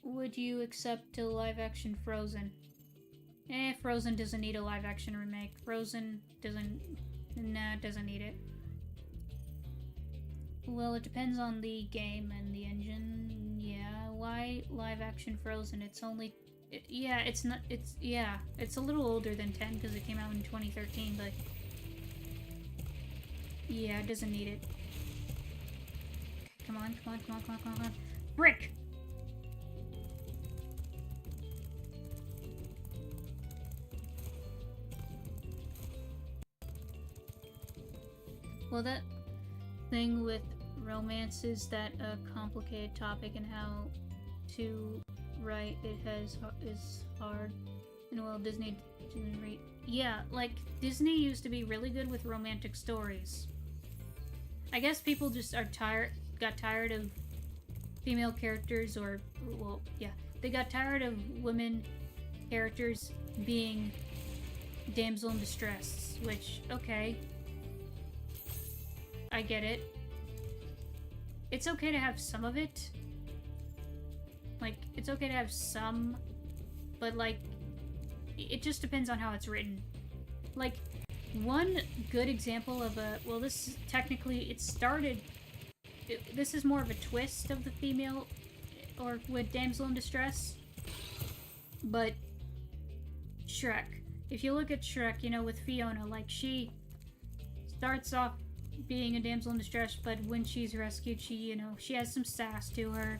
Would you accept a live-action Frozen? Frozen doesn't need a live-action remake. Frozen doesn't... Nah, it doesn't need it. Well, it depends on the game and the engine. Yeah, why live-action Frozen? It's only... yeah, it's not... it's a little older than 10 because it came out in 2013, but... yeah, it doesn't need it. Come on. Brick! Well, that thing with romance is that a complicated topic, and how to write it is hard. And well, Disney didn't read. Yeah, like Disney used to be really good with romantic stories. I guess people just got tired of female characters, or well, yeah, they got tired of women characters being damsel in distress. Which, okay. I get it. It's okay to have some of it. Like, it's okay to have some, but like, it just depends on how it's written. Like, one good example of a, well, this is technically, this is more of a twist of the female, or with damsel in distress, but Shrek. If you look at Shrek, you know, with Fiona, like, she starts off being a damsel in distress, but when she's rescued, she has some sass to her.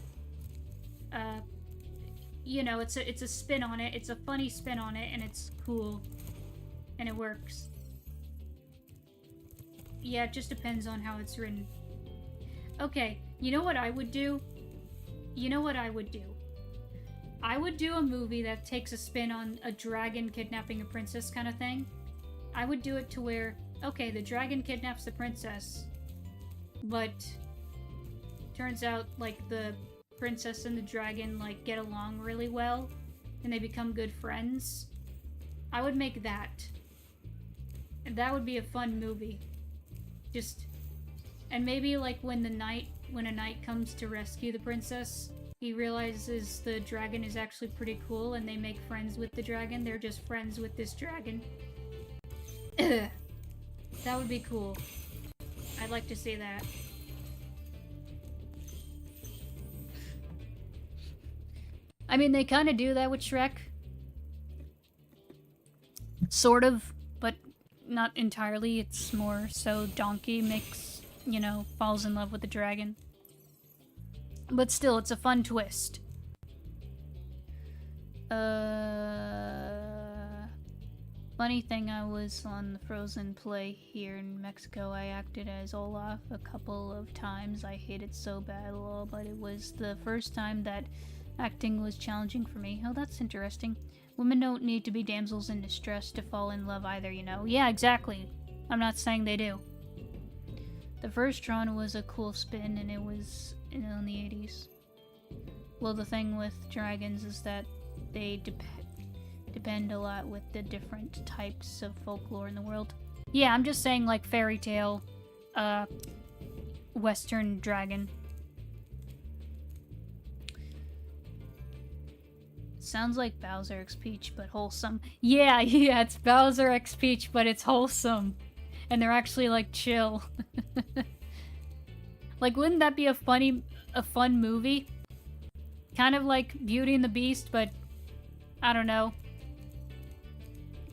You know, it's a spin on it. It's a funny spin on it, and it's cool, and it works. Yeah, it just depends on how it's written. Okay, you know what I would do? I would do a movie that takes a spin on a dragon kidnapping a princess kind of thing. I would do it to where, okay, the dragon kidnaps the princess, but turns out, like, the princess and the dragon, like, get along really well, and they become good friends. I would make that. And that would be a fun movie. And maybe, like, when a knight comes to rescue the princess, he realizes the dragon is actually pretty cool, and they make friends with the dragon. They're just friends with this dragon. That would be cool. I'd like to see that. I mean, they kind of do that with Shrek. Sort of, but not entirely. It's more so Donkey falls in love with the dragon. But still, it's a fun twist. Funny thing, I was on the Frozen play here in Mexico. I acted as Olaf a couple of times. I hated so bad, but it was the first time that acting was challenging for me. Oh, that's interesting. Women don't need to be damsels in distress to fall in love either, you know? Yeah, exactly. I'm not saying they do. The first Tron was a cool spin, and it was in the 80s. Well, the thing with dragons is that they depend a lot with the different types of folklore in the world. Yeah, I'm just saying, like, fairy tale, Western dragon. Sounds like Bowser X Peach, but wholesome. Yeah, it's Bowser X Peach, but it's wholesome. And they're actually, like, chill. Like, wouldn't that be a fun movie? Kind of like Beauty and the Beast, but I don't know.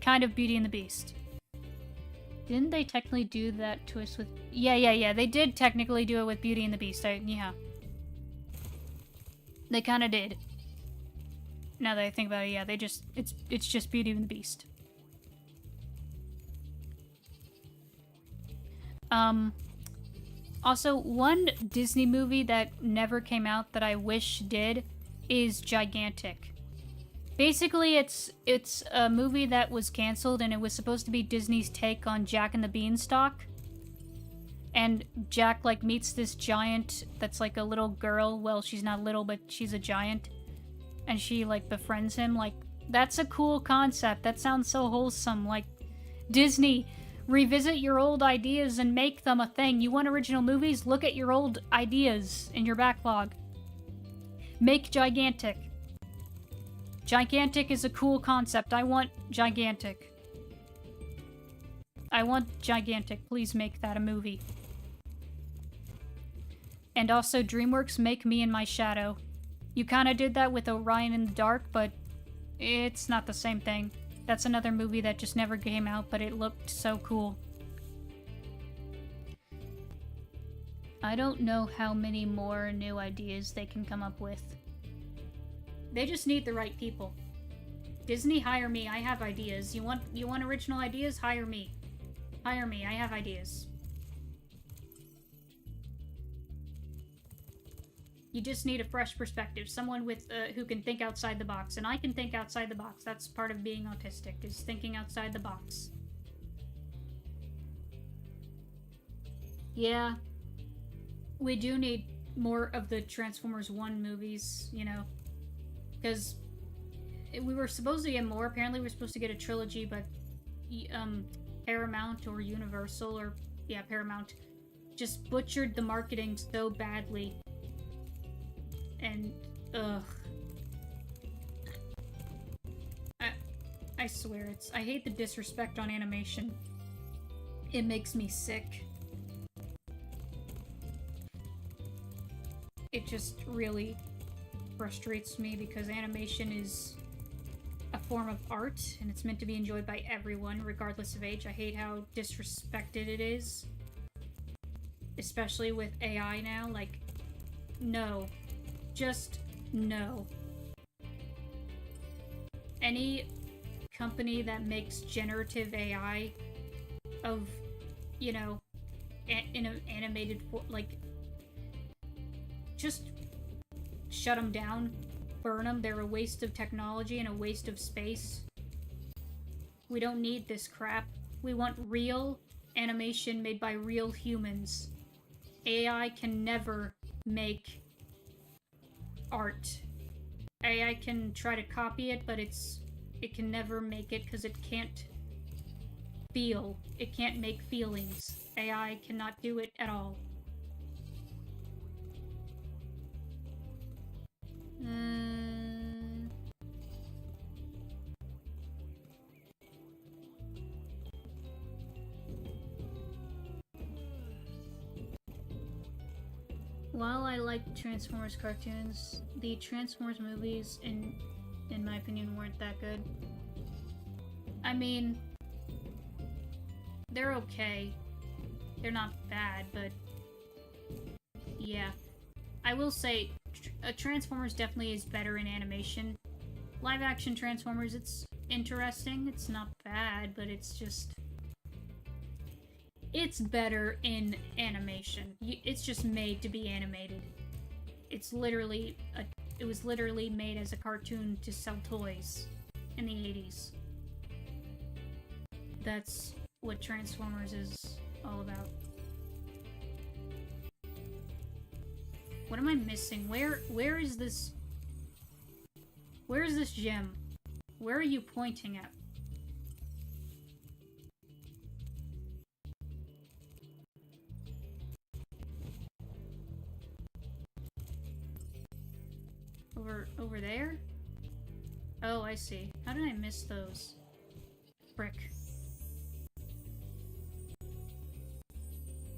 Kind of Beauty and the Beast. Didn't they technically do that twist with... Yeah. They did technically do it with Beauty and the Beast. Yeah. They kind of did. Now that I think about it, yeah, it's just Beauty and the Beast. Also, one Disney movie that never came out that I wish did is Gigantic. Basically, it's a movie that was canceled, and it was supposed to be Disney's take on Jack and the Beanstalk. And Jack, like, meets this giant that's, like, a little girl. Well, she's not little, but she's a giant. And she, like, befriends him. Like, that's a cool concept. That sounds so wholesome. Like, Disney, revisit your old ideas and make them a thing. You want original movies? Look at your old ideas in your backlog. Make Gigantic. Gigantic is a cool concept. I want Gigantic. I want Gigantic. Please make that a movie. And also, DreamWorks, make Me and My Shadow. You kind of did that with Orion in the Dark, but it's not the same thing. That's another movie that just never came out, but it looked so cool. I don't know how many more new ideas they can come up with. They just need the right people. Disney, hire me. I have ideas. You want original ideas? Hire me. Hire me. I have ideas. You just need a fresh perspective. Someone with who can think outside the box. And I can think outside the box. That's part of being autistic, is thinking outside the box. Yeah. We do need more of the Transformers 1 movies, you know. Because we were supposed to get more. Apparently we were supposed to get a trilogy, but Paramount or Universal, or yeah, Paramount, just butchered the marketing so badly. And ugh, I swear, I hate the disrespect on animation. It makes me sick. It just really frustrates me because animation is a form of art and it's meant to be enjoyed by everyone regardless of age. I hate how disrespected it is, especially with AI now. Like, no, just no. Any company that makes generative AI of, you know, in an animated like, just shut them down, burn them. They're a waste of technology and a waste of space. We don't need this crap. We want real animation made by real humans. AI can never make art. AI can try to copy it, but it can never make it because it can't feel. It can't make feelings. AI cannot do it at all. While I like Transformers cartoons, the Transformers movies, in my opinion, weren't that good. I mean, they're okay. They're not bad, but yeah. I will say, Transformers definitely is better in animation. Live action Transformers, it's interesting. It's not bad, but it's just... it's better in animation. It's just made to be animated. It's literally it was literally made as a cartoon to sell toys in the 80s. That's what Transformers is all about. What am I missing? Where is this? Where is this gem? Where are you pointing at? Over there? Oh, I see. How did I miss those? Frick.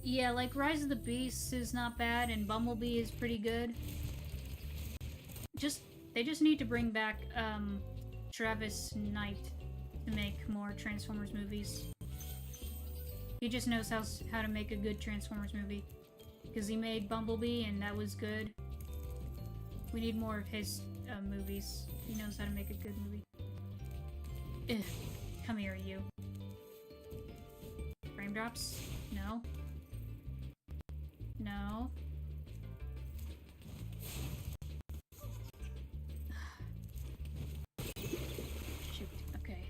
Yeah, like Rise of the Beasts is not bad, and Bumblebee is pretty good. They just need to bring back, Travis Knight to make more Transformers movies. He just knows how to make a good Transformers movie. Because he made Bumblebee, and that was good. We need more of his, movies. He knows how to make a good movie. Ugh. Come here, you. Frame drops? No. No. Shoot. Okay.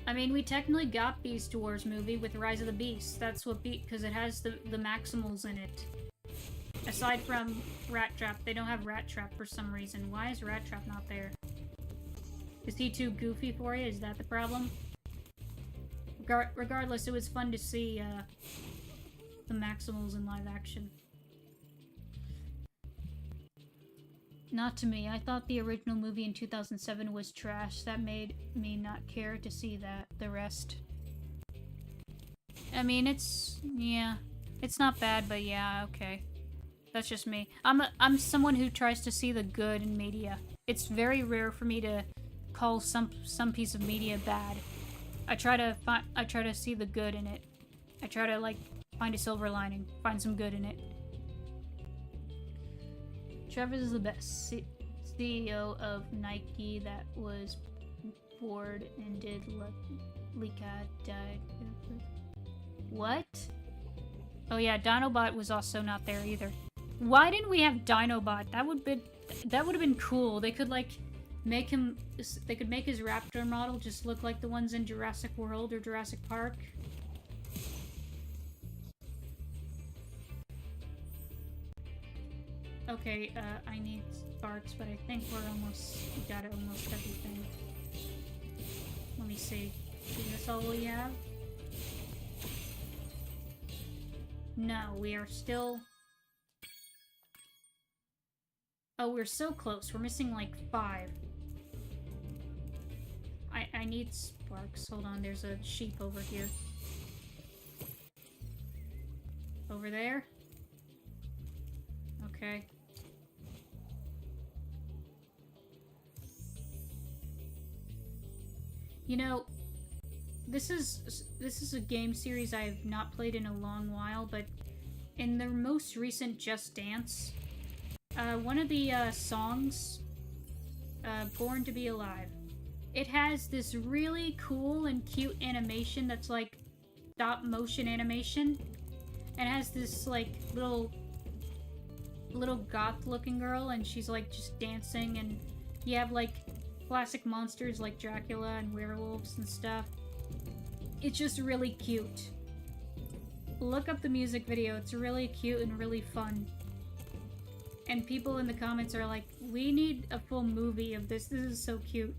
I mean, we technically got Beast Wars movie with Rise of the Beast. That's what because it has the Maximals in it. Aside from Rat Trap, they don't have Rat Trap for some reason. Why is Rat Trap not there? Is he too goofy for you? Is that the problem? Regardless, it was fun to see the Maximals in live action. Not to me. I thought the original movie in 2007 was trash. That made me not care to see the rest. I mean, yeah. It's not bad, but yeah, okay. That's just me. I'm someone who tries to see the good in media. It's very rare for me to call some piece of media bad. I try to see the good in it. I try to, like, find a silver lining, find some good in it. Travis is the best CEO of Nike that was bored and did Lika died. What? Oh yeah, Dinobot was also not there either. Why didn't we have Dinobot? That would have been cool. They could like make him. They could make his raptor model just look like the ones in Jurassic World or Jurassic Park. Okay, I need sparks, but I think we got almost everything. Let me see. Is this all we have? No, we are still... Oh, we're so close. We're missing like 5. I need sparks. Hold on, there's a sheep over here. Over there? Okay. You know, this is a game series I have not played in a long while, but in their most recent Just Dance, one of the songs, Born to Be Alive, it has this really cool and cute animation that's like stop motion animation, and it has this like little goth looking girl, and she's like just dancing, and you have like classic monsters like Dracula and werewolves and stuff. It's just really cute. Look up the music video, it's really cute and really fun. And people in the comments are like, we need a full movie of this is so cute.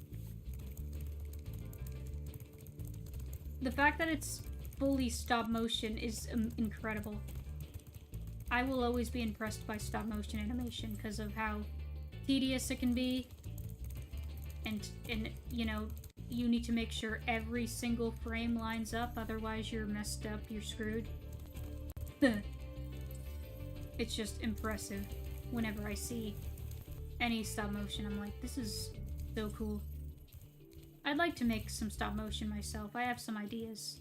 The fact that it's fully stop motion is incredible. I will always be impressed by stop motion animation because of how tedious it can be. And you know, you need to make sure every single frame lines up, otherwise you're messed up, you're screwed. It's just impressive. Whenever I see any stop motion, I'm like, this is so cool. I'd like to make some stop motion myself. I have some ideas.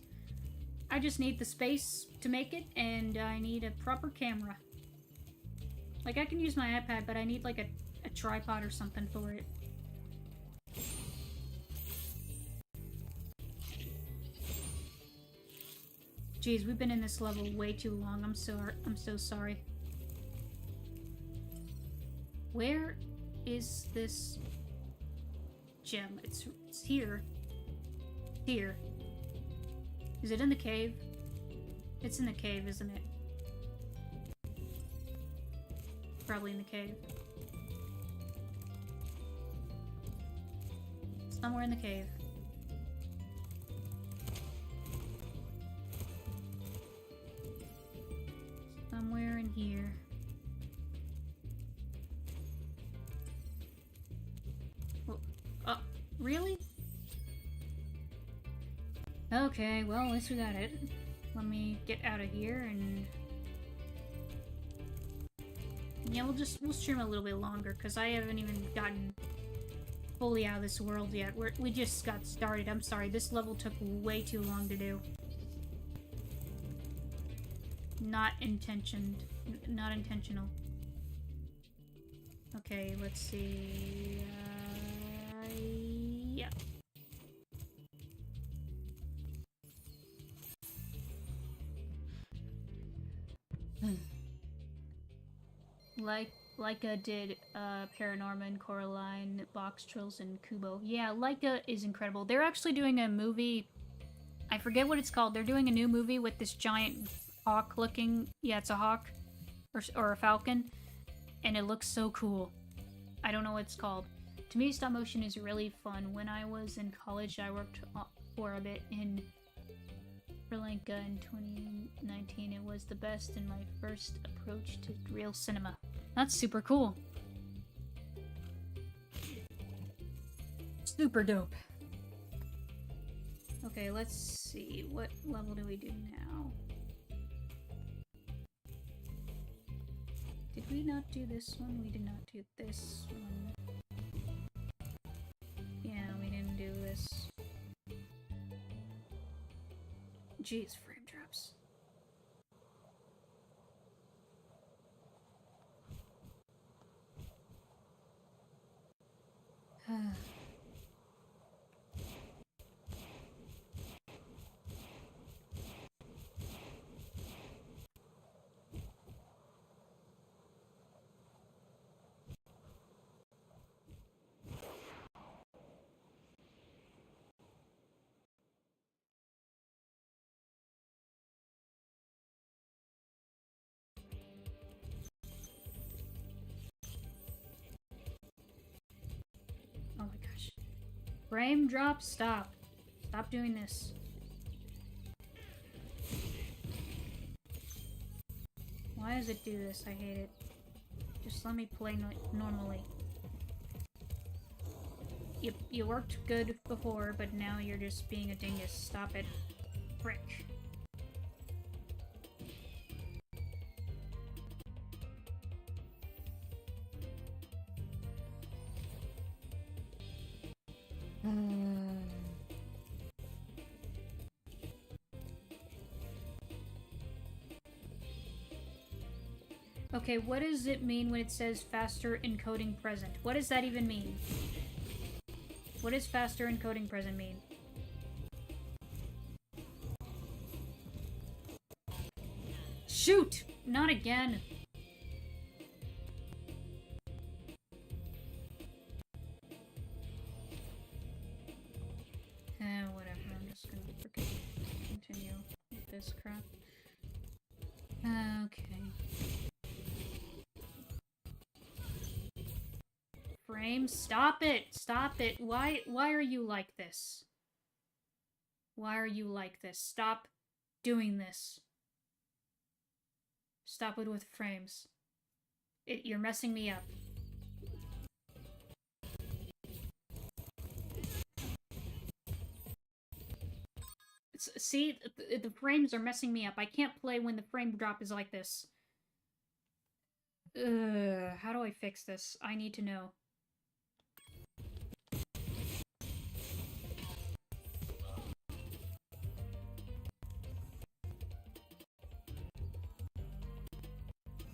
I just need the space to make it, and I need a proper camera. Like, I can use my iPad, but I need like a tripod or something for it. Jeez, we've been in this level way too long. I'm so sorry. Where is this gem? It's here. Here. Is it in the cave? It's in the cave, isn't it? probably in the cave. Somewhere in the cave. Somewhere in here. Really? Okay, well, at least we got it. Let me get out of here and... Yeah, we'll stream a little bit longer, because I haven't even gotten fully out of this world yet. We just got started. I'm sorry, this level took way too long to do. Not intentioned. Not intentional. Okay, let's see... yeah. Leica did Paranorman, Coraline, Box Trills, and Kubo. Yeah, Leica is incredible. They're actually doing a movie. I forget what it's called. They're doing a new movie with this giant hawk-looking... Yeah, it's a hawk. Or a falcon. And it looks so cool. I don't know what it's called. To me, stop motion is really fun. When I was in college, I worked for a bit in Sri Lanka in 2019. It was the best in my first approach to real cinema. That's super cool. Super dope. Okay, let's see. What level do we do now? Did we not do this one? We did not do this one. Yeah, we didn't do this. Jeez, frame drops. Oh my gosh. Frame drop, stop. Stop doing this. Why does it do this? I hate it. Just let me play normally. You worked good before, but now you're just being a dingus. Stop it. Frick. Okay, what does it mean when it says faster encoding present? What does that even mean? What does faster encoding present mean? Shoot! Not again! Whatever. I'm just gonna freaking continue with this crap. Okay. Frame, stop it! Stop it! Why are you like this? Why are you like this? Stop doing this. Stop it with frames. You're messing me up. See, the frames are messing me up. I can't play when the frame drop is like this. How do I fix this? I need to know.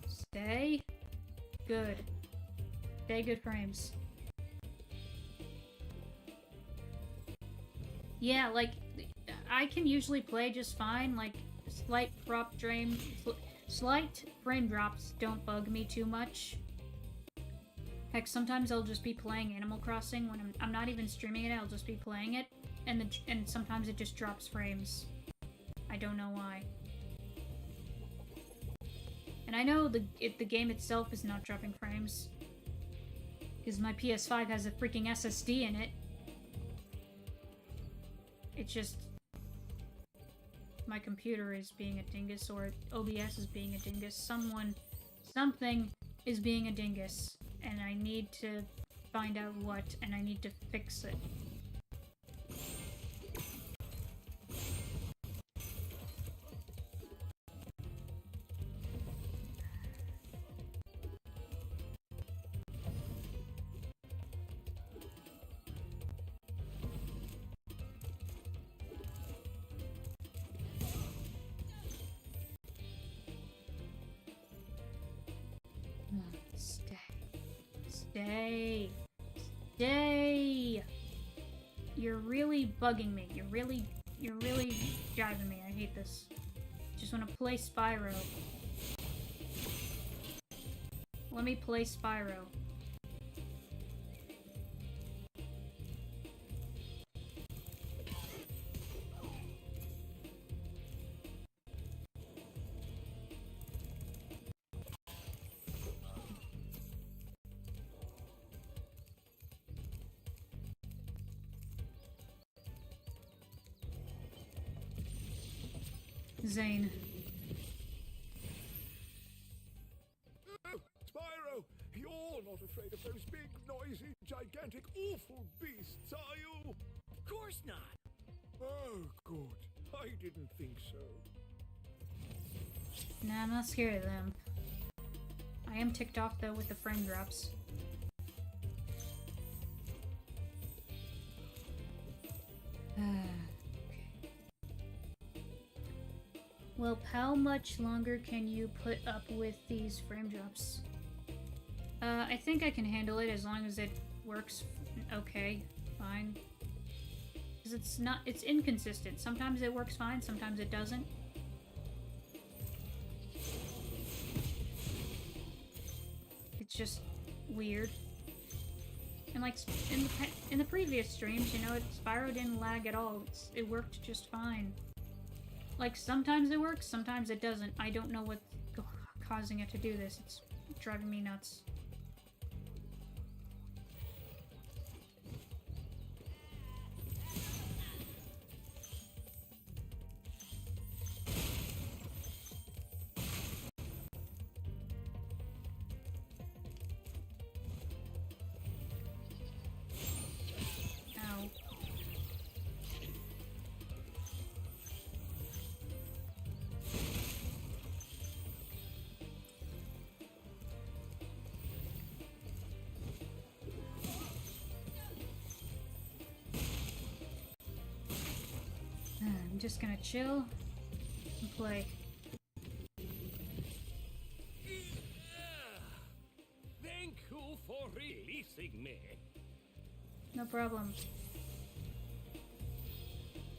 Stay good. Stay good frames. Yeah, like, I can usually play just fine, like, slight frame drops don't bug me too much. Heck, sometimes I'll just be playing Animal Crossing when I'm not even streaming it, I'll just be playing it, and sometimes it just drops frames. I don't know why. And I know the game itself is not dropping frames, because my PS5 has a freaking SSD in it. It's just my computer is being a dingus, or OBS is being a dingus. Something is being a dingus, and I need to find out what, and I need to fix it. Stay. Stay. You're really bugging me. You're really driving me. I hate this. Just want to play Spyro. Let me play Spyro. Zane. Oh, Spyro, you're not afraid of those big, noisy, gigantic, awful beasts, are you? Of course not. Oh, good. I didn't think so. Nah, I'm not scared of them. I am ticked off though with the frame drops. Well, how much longer can you put up with these frame drops? I think I can handle it as long as it works okay, fine. Because it's inconsistent. Sometimes it works fine, sometimes it doesn't. It's just weird. And like in the previous streams, you know, Spyro didn't lag at all. It worked just fine. Like, sometimes it works, sometimes it doesn't. I don't know what's causing it to do this. It's driving me nuts. Ow. I'm just gonna chill and play. Thank you for releasing me. No problem.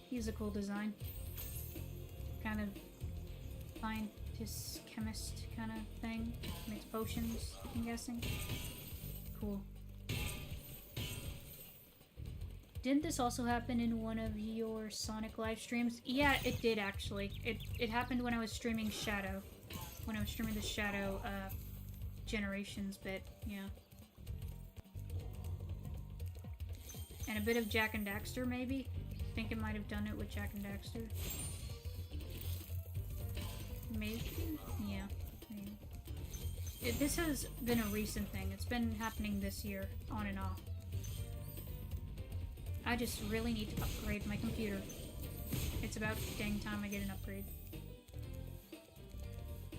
He's a cool design. Kind of scientist, chemist kind of thing. Makes potions, I'm guessing. Cool. Didn't this also happen in one of your Sonic live streams? Yeah, it did actually. It happened when I was streaming Shadow. When I was streaming the Shadow Generations bit, yeah. And a bit of Jak and Daxter, maybe? I think it might have done it with Jak and Daxter. Maybe? Yeah, maybe. This has been a recent thing. It's been happening this year, on and off. I just really need to upgrade my computer. It's about dang time I get an upgrade.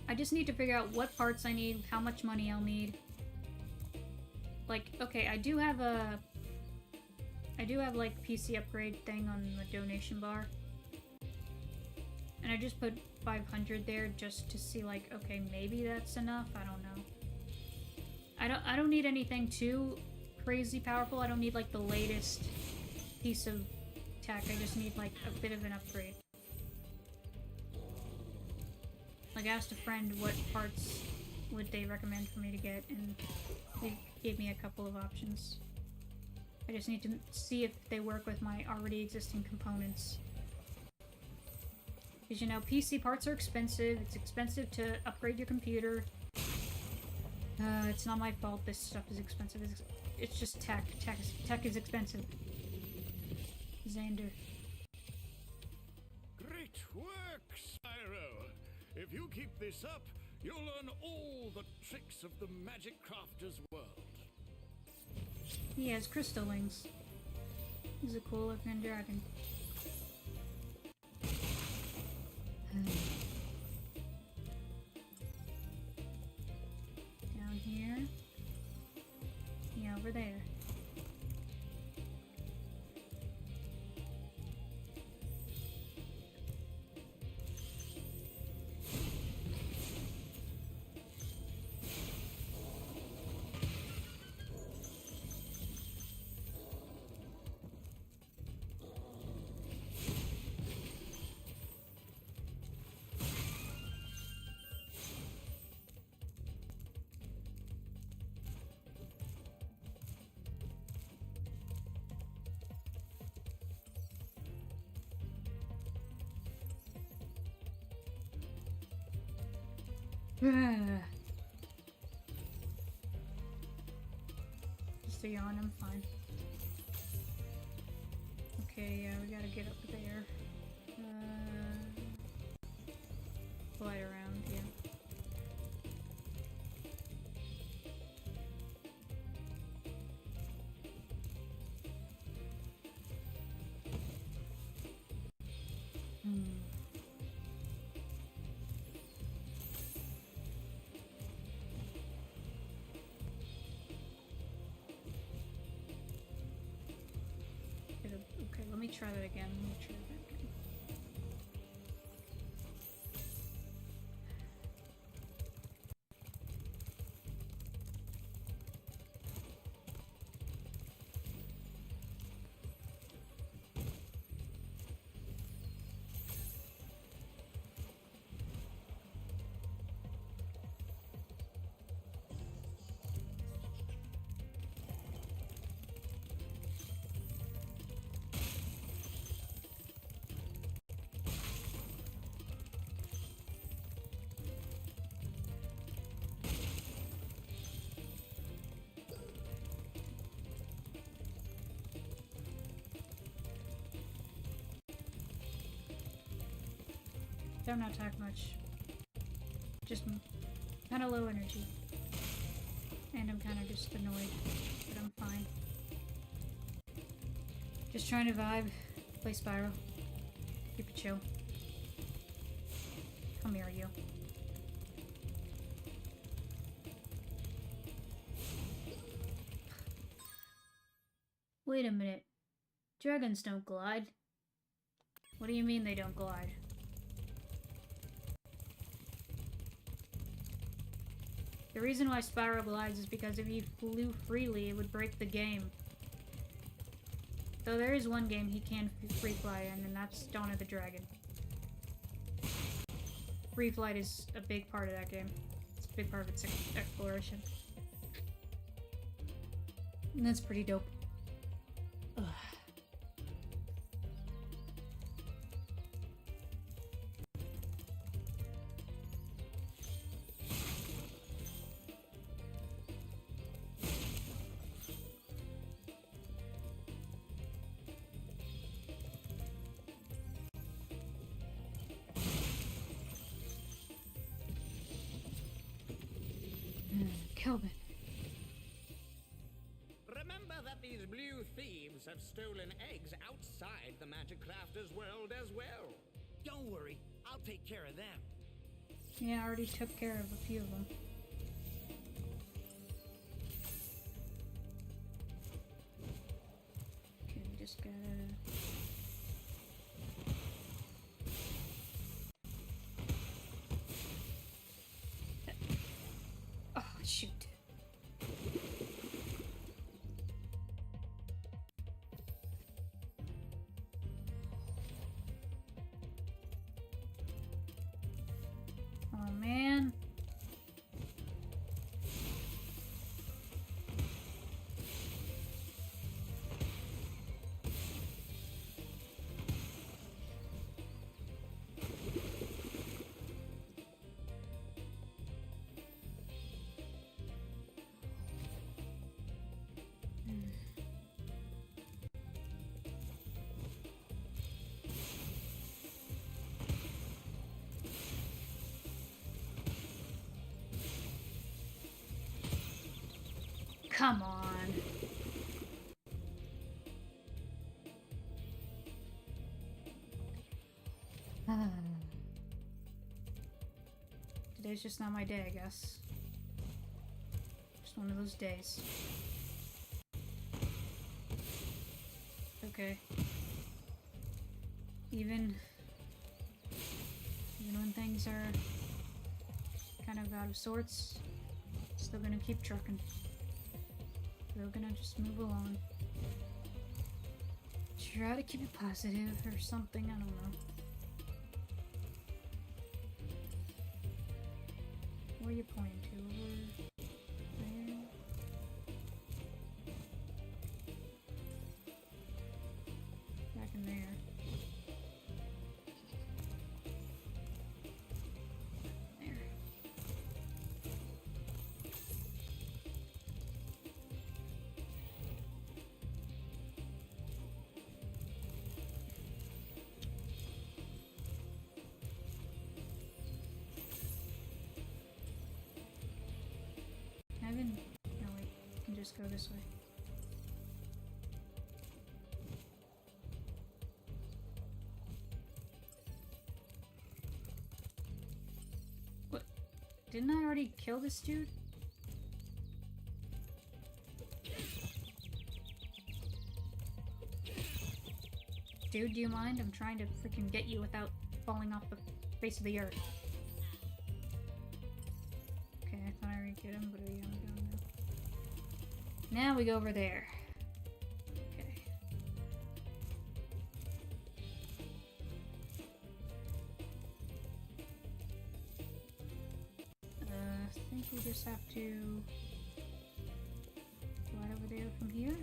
I just need to figure out what parts I need, how much money I'll need. Like, okay, I do have like PC upgrade thing on the donation bar. And I just put 500 there just to see like, okay, maybe that's enough, I don't know. I don't need anything too crazy powerful. I don't need like the latest piece of tech. I just need like a bit of an upgrade. Like, I asked a friend what parts would they recommend for me to get, and they gave me a couple of options. I just need to see if they work with my already existing components. Because, you know, PC parts are expensive. It's expensive to upgrade your computer. It's not my fault this stuff is expensive. It's just tech. Tech is expensive. Xander. Great work, Spyro. If you keep this up, you'll learn all the tricks of the magic crafter's world. He has crystal wings. He's a cool looking dragon. Down here. Yeah, over there. Just a yawn, I'm fine. Okay, yeah, we gotta get up there. Glide around, yeah. Okay, let me try that again. Let me try that again. Don't attack much. Just kind of low energy. And I'm kind of just annoyed, but I'm fine. Just trying to vibe, play Spyro. Keep it chill. Come here, you. Wait a minute. Dragons don't glide. What do you mean they don't glide? The reason why Spyro glides is because if he flew freely, it would break the game. Though there is one game he can free fly in, and that's Dawn of the Dragon. Free flight is a big part of that game. It's a big part of its exploration. And that's pretty dope. Ugh. Kelvin. Remember that these blue thieves have stolen eggs outside the magic crafter's world as well. Don't worry, I'll take care of them. Yeah, I already took care of a few of them. Okay, we just gotta... Oh, shoot. Oh, man. come on. Today's just not my day, I guess. Just one of those days. Okay. Even when things are kind of out of sorts, still gonna keep trucking. Still gonna just move along. Try to keep it positive or something, I don't know. Where are you pointing to? Over there? Back in there. There. No wait, I can just go this way. What? Didn't I already kill this dude? Dude, do you mind? I'm trying to freaking get you without falling off the face of the earth. Okay, I thought I already killed him, but we don't go now. Now we go over there. Okay. I think we just have to slide over there from here.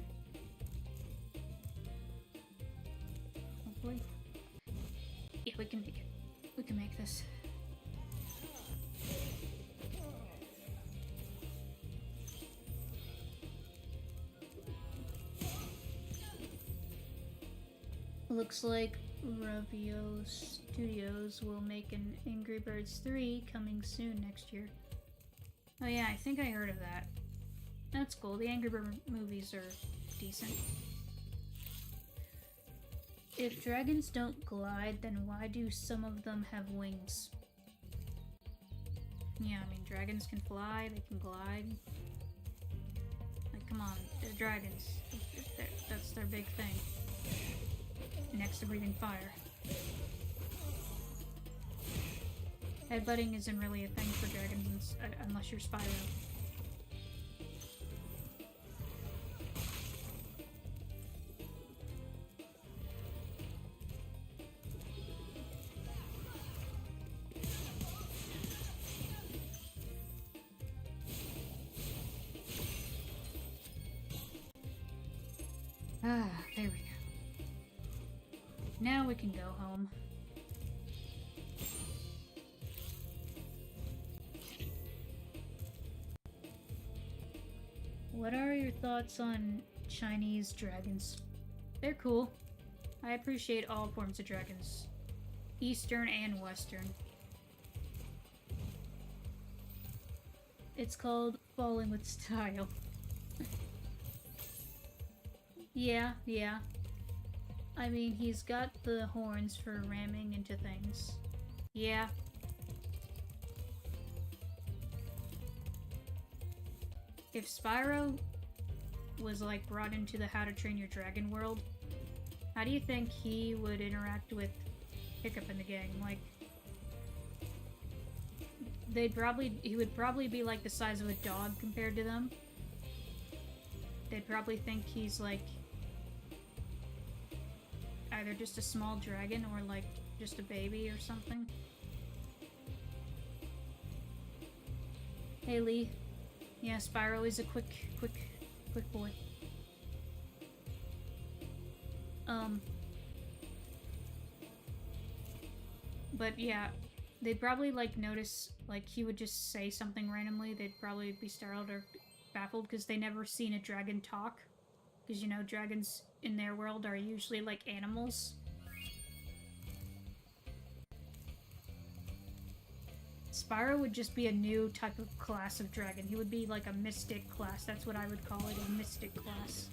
Hopefully. Yeah, we can make it. We can make this. Looks like Ravio Studios will make an Angry Birds 3 coming soon next year. Oh yeah, I think I heard of that. That's cool. The Angry Bird movies are decent. If dragons don't glide, then why do some of them have wings? Yeah, I mean, dragons can fly, they can glide. Like, come on, they're dragons. That's their big thing. Next to breathing fire. Headbutting isn't really a thing for dragons unless you're Spyro. Ah, there we go. Now we can go home. What are your thoughts on Chinese dragons? They're cool. I appreciate all forms of dragons. Eastern and Western. It's called falling with style. Yeah. I mean, he's got the horns for ramming into things. Yeah. If Spyro was, like, brought into the How to Train Your Dragon world, how do you think he would interact with Hiccup and the gang? Like, he would probably be, like, the size of a dog compared to them. They'd probably think he's, like, either just a small dragon or, like, just a baby or something. Hey, Lee. Yeah, Spyro is a quick boy. But yeah, they'd probably, like, notice, like, he would just say something randomly. They'd probably be startled or baffled because they never seen a dragon talk. Because, you know, dragons in their world are usually like animals. Spyro would just be a new type of class of dragon. He would be like a mystic class. That's what I would call it, a mystic class.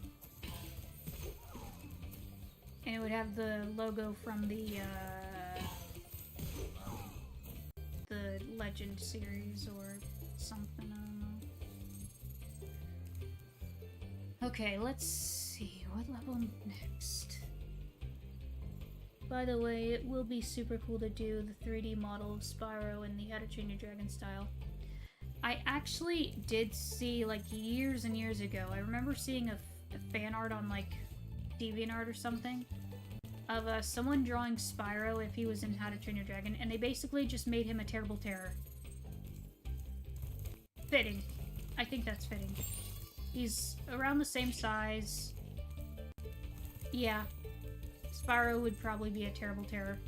And it would have the logo from the Legend series or something, I don't know. Okay, let's see, what level next? By the way, it will be super cool to do the 3D model of Spyro in the How to Train Your Dragon style. I actually did see, like, years and years ago, I remember seeing a fan art on, like, DeviantArt or something, of someone drawing Spyro if he was in How to Train Your Dragon, and they basically just made him a terrible terror. Fitting. I think that's fitting. He's around the same size. Yeah. Spyro would probably be a terrible terror.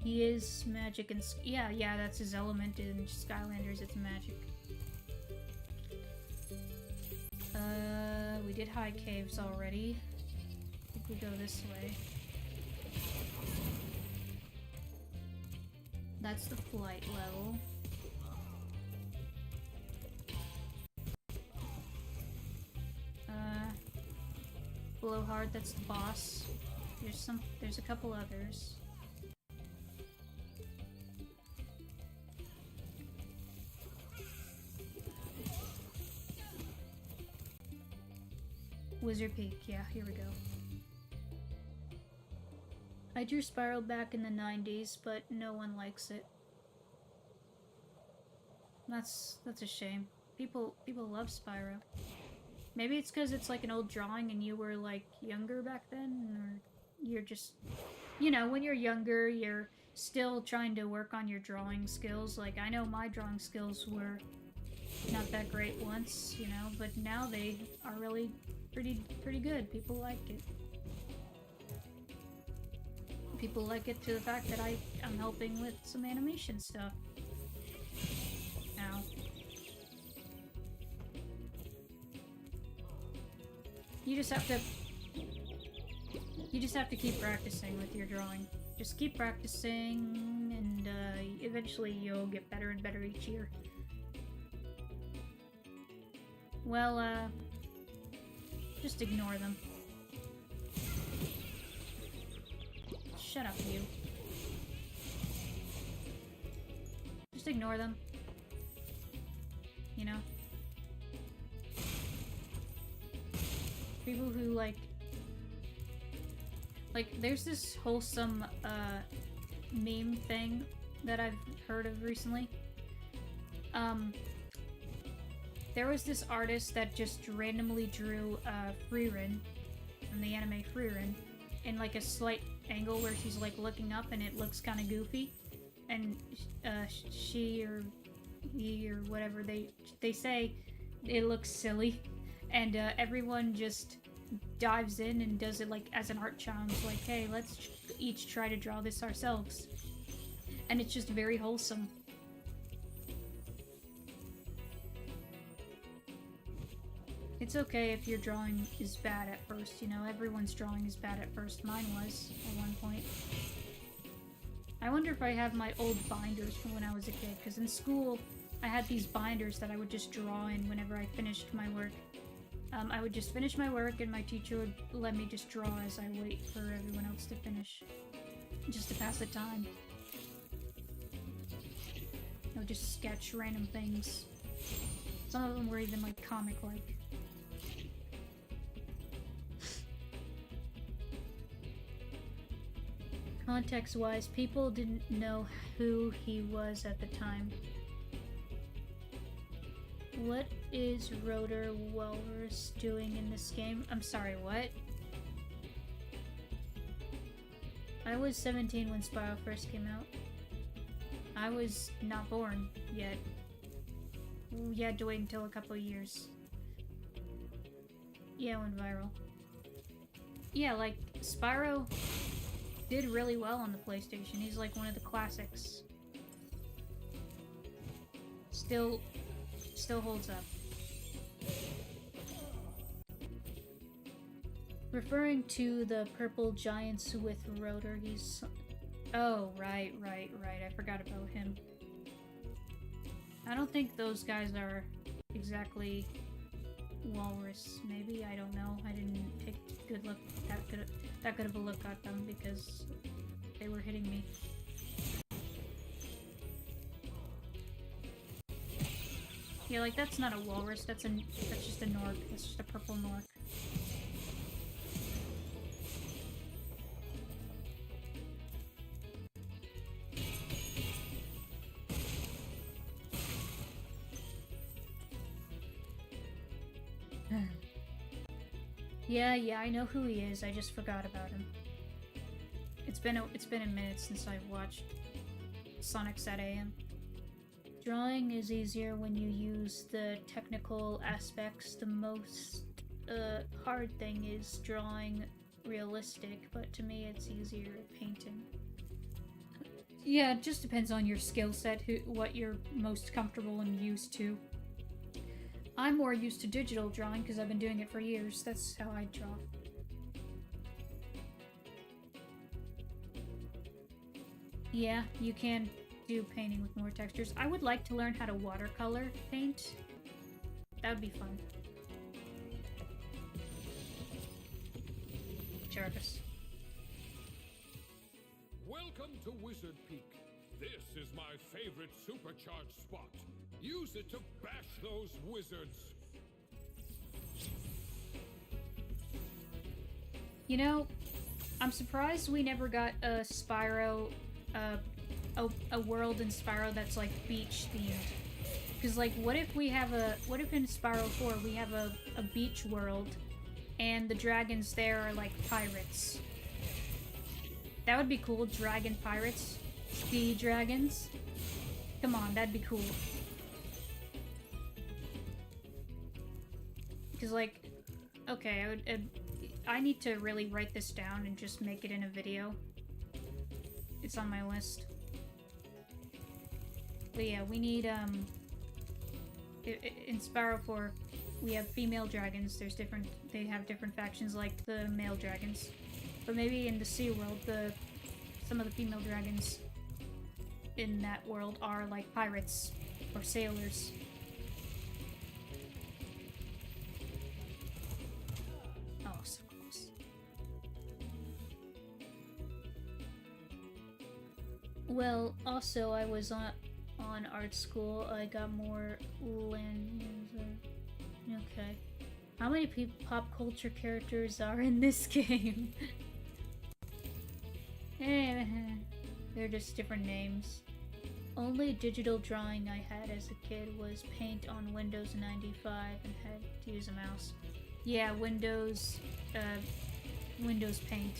He is magic and... Yeah, that's his element in Skylanders, it's magic. We did high caves already. I think we go this way. That's the flight level. Blowhard, that's the boss. There's a couple others. Wizard Peak, yeah, here we go. I drew Spyro back in the 90s, but no one likes it. That's a shame. People love Spyro. Maybe it's because it's like an old drawing and you were like younger back then, or you're just, you know, when you're younger, you're still trying to work on your drawing skills. Like, I know my drawing skills were not that great once, you know, but now they are really pretty good. People like it. People like it to the fact that I'm helping with some animation stuff. Ow. You just have to keep practicing with your drawing. Just keep practicing, and eventually you'll get better and better each year. Well, just ignore them. Shut up, you. Just ignore them. You know? People who, like, there's this wholesome, meme thing that I've heard of recently. There was this artist that just randomly drew, Frieren, from the anime Frieren, in, like, a slight angle where she's, like, looking up and it looks kind of goofy. And, she or he or whatever, they say it looks silly. And, everyone just dives in and does it, like, as an art challenge, like, hey, let's each try to draw this ourselves. And it's just very wholesome. It's okay if your drawing is bad at first, you know, everyone's drawing is bad at first. Mine was, at one point. I wonder if I have my old binders from when I was a kid, because in school, I had these binders that I would just draw in whenever I finished my work. I would just finish my work and my teacher would let me just draw as I wait for everyone else to finish. Just to pass the time. I would just sketch random things. Some of them were even, like, comic-like. Context-wise, people didn't know who he was at the time. What is Rotor Walrus doing in this game? I'm sorry, what? I was 17 when Spyro first came out. I was not born yet. You had to wait until a couple of years. Yeah, it went viral. Yeah, like, Spyro did really well on the PlayStation. He's like one of the classics. Still holds up. Referring to the purple giants with rotor, he's... Oh, right. I forgot about him. I don't think those guys are exactly walrus, maybe? I don't know. I didn't take a good look, that good of a look at them because they were hitting me. Yeah, like, that's not a walrus, that's just a Nork. That's just a purple Nork. Yeah, I know who he is. I just forgot about him. It's been a minute since I've watched Sonic Sat AM. Drawing is easier when you use the technical aspects. The most hard thing is drawing realistic, but to me it's easier painting. Yeah, it just depends on your skill set, what you're most comfortable and used to. I'm more used to digital drawing because I've been doing it for years. That's how I draw. Yeah, you can do painting with more textures. I would like to learn how to watercolor paint. That would be fun. Jarvis. Welcome to Wizard Peak. This is my favorite supercharged spot. Use it to bash those wizards. You know, I'm surprised we never got a Spyro, a world in Spyro that's like beach themed. Because like, what if in Spyro 4 we have a beach world and the dragons there are like pirates? That would be cool, dragon pirates. Sea dragons. Come on, that'd be cool. Because, like, okay, I need to really write this down and just make it in a video. It's on my list. But yeah, we need, in Spyro 4, we have female dragons. They have different factions like the male dragons. But maybe in the Sea World, some of the female dragons in that world are like pirates or sailors. Oh, so close. Well, also I was on art school. I got more lenses. Okay. How many pop culture characters are in this game? They're just different names. Only digital drawing I had as a kid was Paint on Windows 95 and had to use a mouse. Yeah, Windows Paint.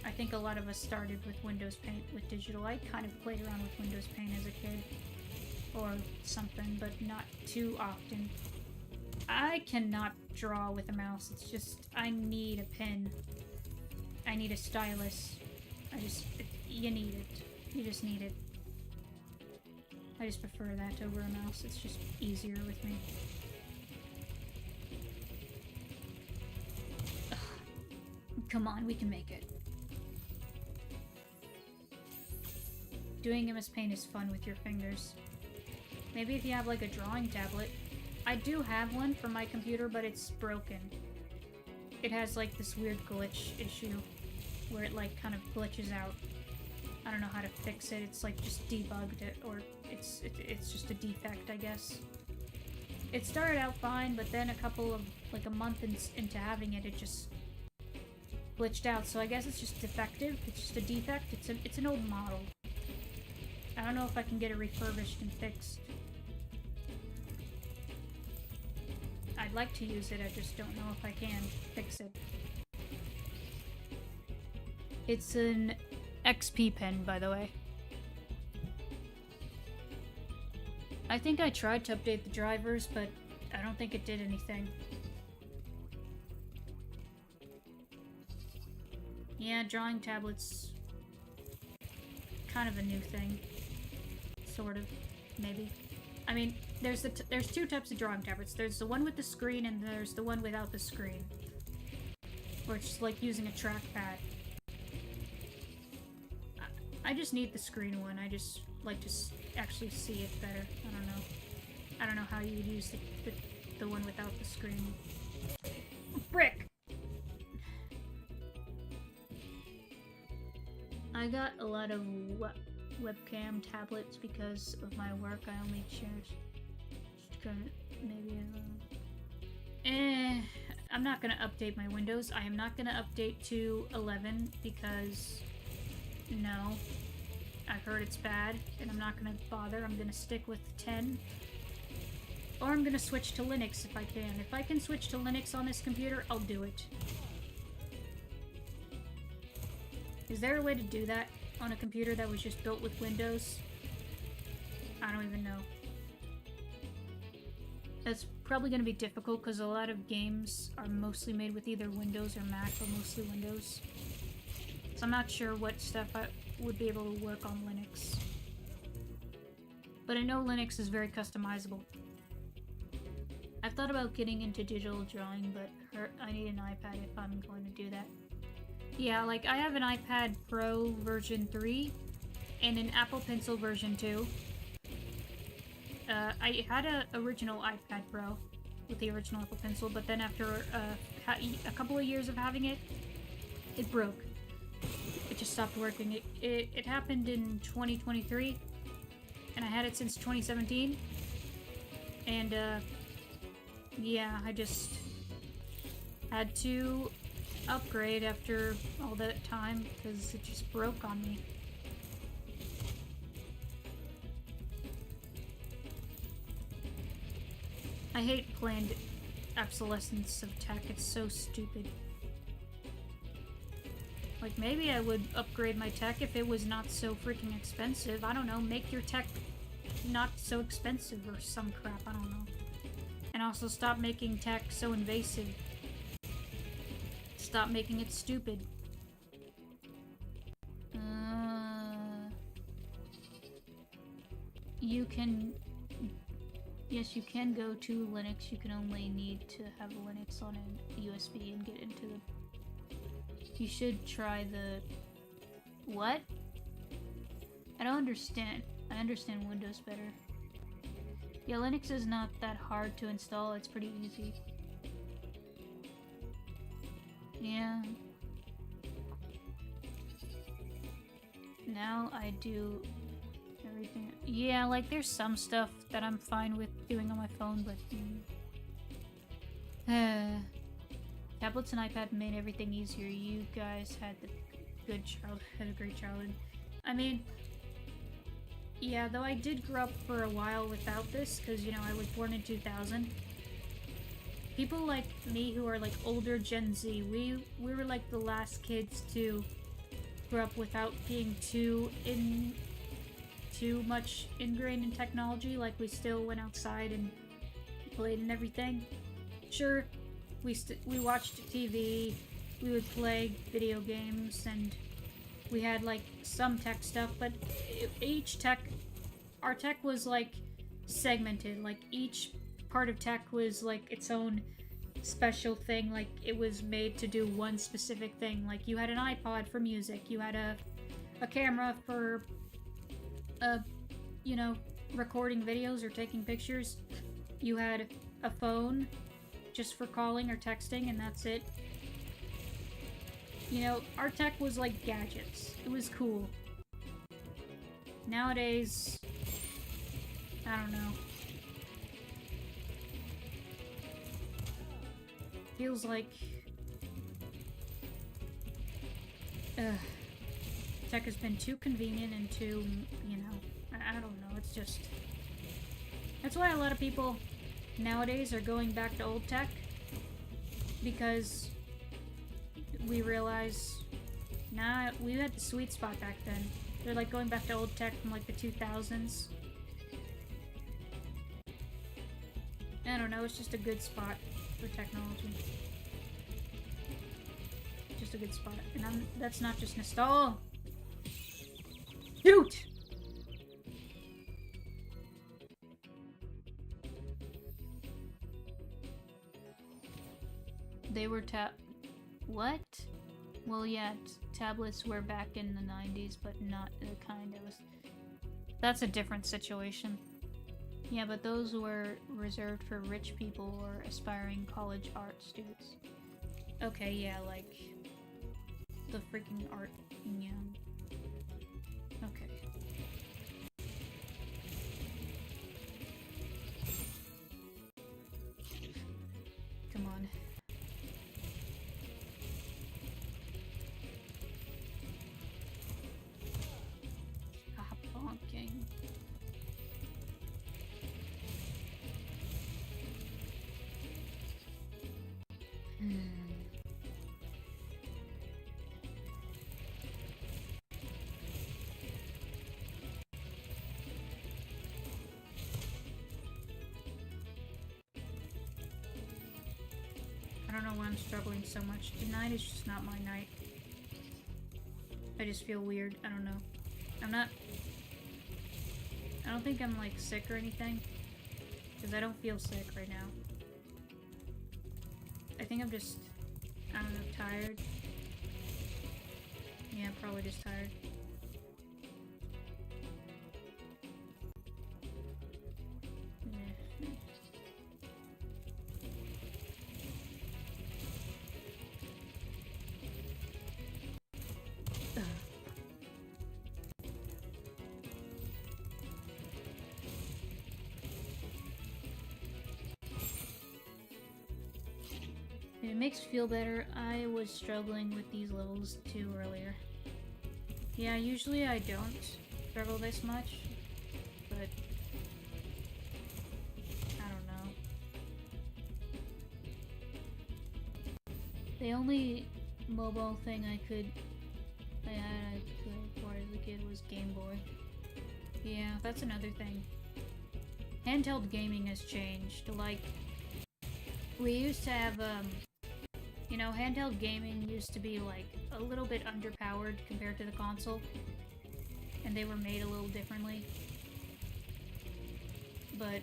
I think a lot of us started with Windows Paint with digital. I kind of played around with Windows Paint as a kid. Or something, but not too often. I cannot draw with a mouse. It's just, I need a pen. I need a stylus. You need it. You just need it. I just prefer that over a mouse. It's just easier with me. Ugh. Come on, we can make it. Doing MS Paint is fun with your fingers. Maybe if you have like a drawing tablet. I do have one for my computer, but it's broken. It has like this weird glitch issue where it like kind of glitches out. I don't know how to fix it. It's like just debugged it, or it's just a defect, I guess. It started out fine, but then a month into having it, it just glitched out. So I guess it's just defective. It's just a defect. It's an old model. I don't know if I can get it refurbished and fixed. I'd like to use it, I just don't know if I can fix it. It's an XP pen, by the way. I think I tried to update the drivers, but I don't think it did anything. Yeah, drawing tablets, kind of a new thing. Sort of, maybe. I mean, there's two types of drawing tablets. There's the one with the screen and there's the one without the screen. Or just like using a trackpad. I just need the screen one. I just like to actually see it better. I don't know. I don't know how you would use the one without the screen. Brick! I got a lot of webcam tablets because of my work. I only choose maybe I'm not gonna update my Windows. I am not gonna update to 11 because no, I've heard it's bad and I'm not gonna bother. I'm gonna stick with 10, or I'm gonna switch to Linux if I can. If I can switch to Linux on this computer, I'll do it. Is there a way to do that on a computer that was just built with Windows? I don't even know. That's probably going to be difficult because a lot of games are mostly made with either Windows or Mac, but mostly Windows. So I'm not sure what stuff I would be able to work on Linux. But I know Linux is very customizable. I've thought about getting into digital drawing, but I need an iPad if I'm going to do that. Yeah, like I have an iPad Pro version 3 and an Apple Pencil version 2. I had an original iPad Pro with the original Apple Pencil, but then after a couple of years of having it, it broke. It just stopped working. It happened in 2023, and I had it since 2017. And yeah, I just had to upgrade after all that time because it just broke on me. I hate planned obsolescence of tech. It's so stupid. Like, maybe I would upgrade my tech if it was not so freaking expensive. I don't know, make your tech not so expensive or some crap, I don't know. And also stop making tech so invasive. Stop making it stupid. You can... Yes, you can go to Linux. You can only need to have Linux on a USB and get into the... You should try the... What? I don't understand. I understand Windows better. Yeah, Linux is not that hard to install. It's pretty easy. Yeah. Now I do everything. Yeah, like there's some stuff that I'm fine with doing on my phone, but tablets and iPad made everything easier. You guys had a great childhood. I mean, yeah, though I did grow up for a while without this, because, you know, I was born in 2000. People like me who are like older Gen Z, we were like the last kids to grow up without being too much ingrained in technology. Like, we still went outside and played and everything. Sure, we watched TV, we would play video games, and we had like some tech stuff, but our tech was like segmented. Like, each part of tech was like its own special thing. Like, it was made to do one specific thing. Like, you had an iPod for music, you had a camera for you know, recording videos or taking pictures, you had a phone just for calling or texting, and that's it. You know, our tech was like gadgets. It was cool. Nowadays, I don't know. Feels like tech has been too convenient and too, you know, I don't know, it's just... That's why a lot of people nowadays are going back to old tech, because we realize, nah, we had the sweet spot back then. They're like going back to old tech from like the 2000s. I don't know, it's just a good spot for technology. Just a good spot. And that's not just nostalgia. Shoot! They were What? Well, yeah, tablets were back in the 90s, but not the kind that was... That's a different situation. Yeah, but those were reserved for rich people or aspiring college art students. Okay, yeah, like... the freaking art, yeah. Okay. Come on. Stop bonking. I don't know why I'm struggling so much. Tonight is just not my night. I just feel weird. I don't know. I don't think I'm like sick or anything. Because I don't feel sick right now. I think I'm just, I don't know, tired. Yeah, probably just tired. Yeah. If it makes you feel better, I was struggling with these levels too earlier. Yeah, usually I don't struggle this much, but I don't know. The only mobile thing I played before as a kid was Game Boy. Yeah, that's another thing. Handheld gaming has changed. Like, we used to have, you know, handheld gaming used to be like a little bit underpowered compared to the console, and they were made a little differently. But,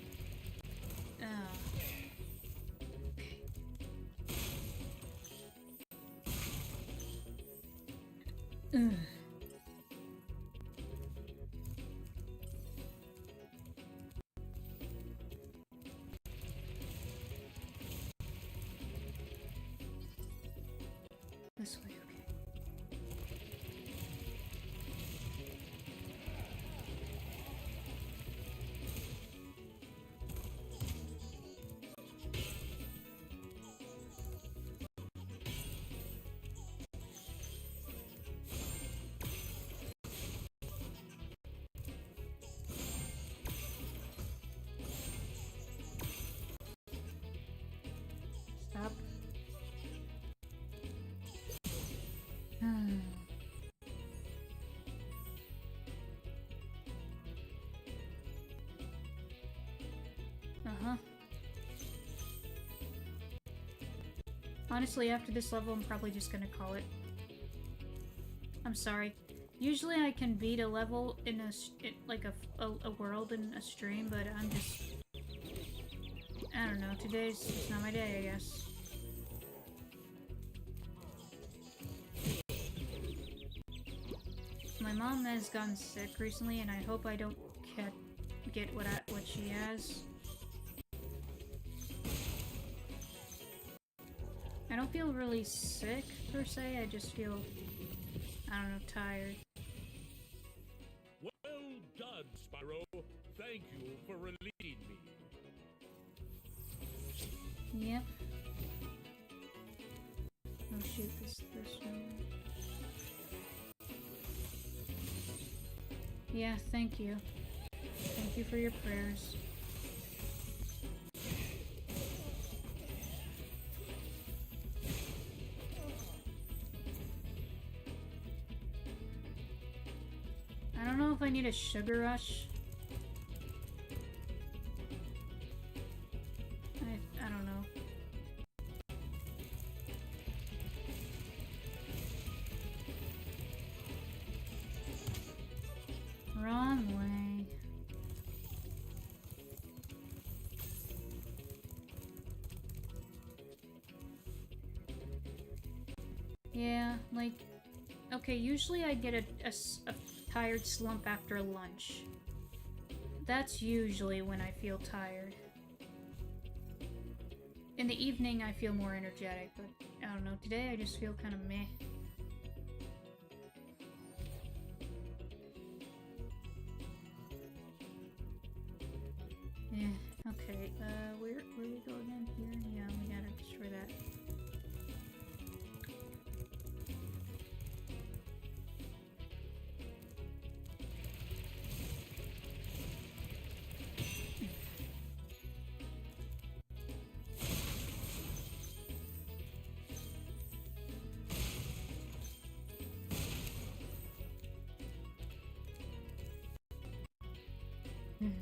this way, okay. Stop. Uh-huh. Honestly, after this level, I'm probably just gonna call it. I'm sorry. Usually I can beat a level in like a world in a stream, but I'm just... I don't know, today's just not my day, I guess. My mom has gotten sick recently, and I hope I don't get what she has. I don't feel really sick, per se, I just feel, I don't know, tired. Well done, Spyro. Thank you for releasing me. Yep. Oh shoot, this one. Yeah, thank you. Thank you for your prayers. I don't know if I need a sugar rush. I don't know. Wrong way. Yeah, like, okay, usually I get a tired slump after lunch. That's usually when I feel tired. In the evening, I feel more energetic, but I don't know, today I just feel kind of meh. Yeah, okay, where do we go again? Here? Yeah, we gotta destroy that. Mm.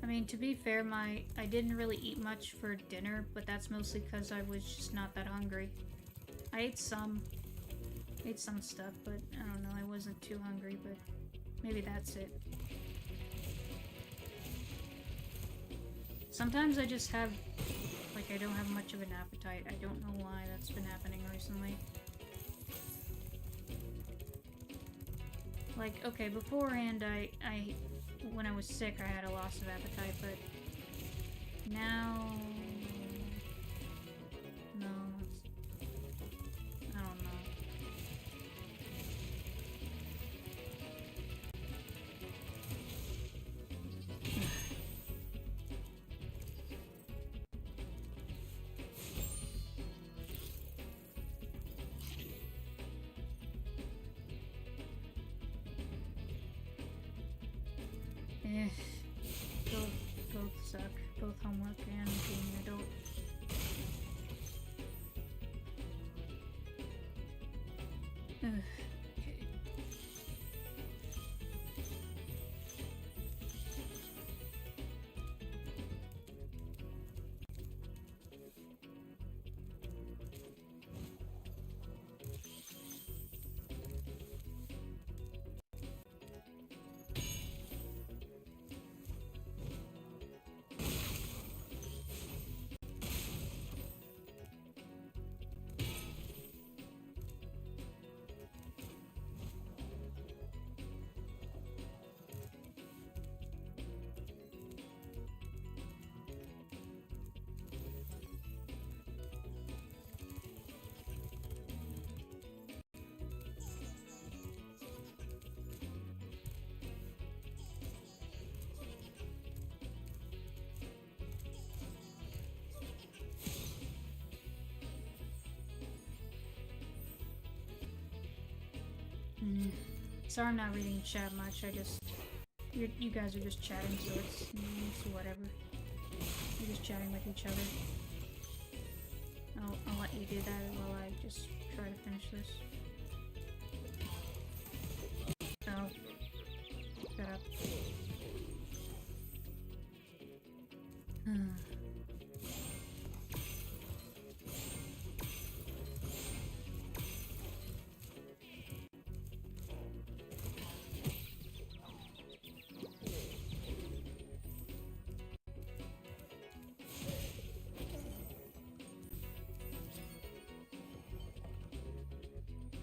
I mean, to be fair, I didn't really eat much for dinner, but that's mostly because I was just not that hungry. I ate some stuff, but I don't know, I wasn't too hungry, but maybe that's it. Sometimes I just have, like, I don't have much of an appetite. I don't know why that's been happening recently. Like, okay, beforehand, when I was sick, I had a loss of appetite, but now, no, I don't know. Eh, both suck. Both homework and being an adult. Okay. Sorry I'm not reading chat much, you guys are just chatting, so it's whatever. You're just chatting with each other. I'll let you do that while I just try to finish this. Oh. Shut up.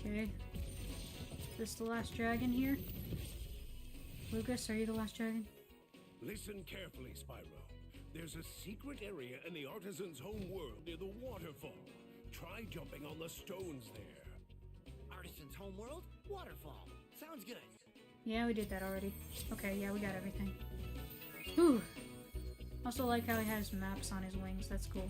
Okay. Is this the last dragon here? Lucas, are you the last dragon? Listen carefully, Spyro. There's a secret area in the artisan's home world near the waterfall. Try jumping on the stones there. Artisan's homeworld? Waterfall. Sounds good. Yeah, we did that already. Okay, yeah, we got everything. Whew. Also like how he has maps on his wings, that's cool.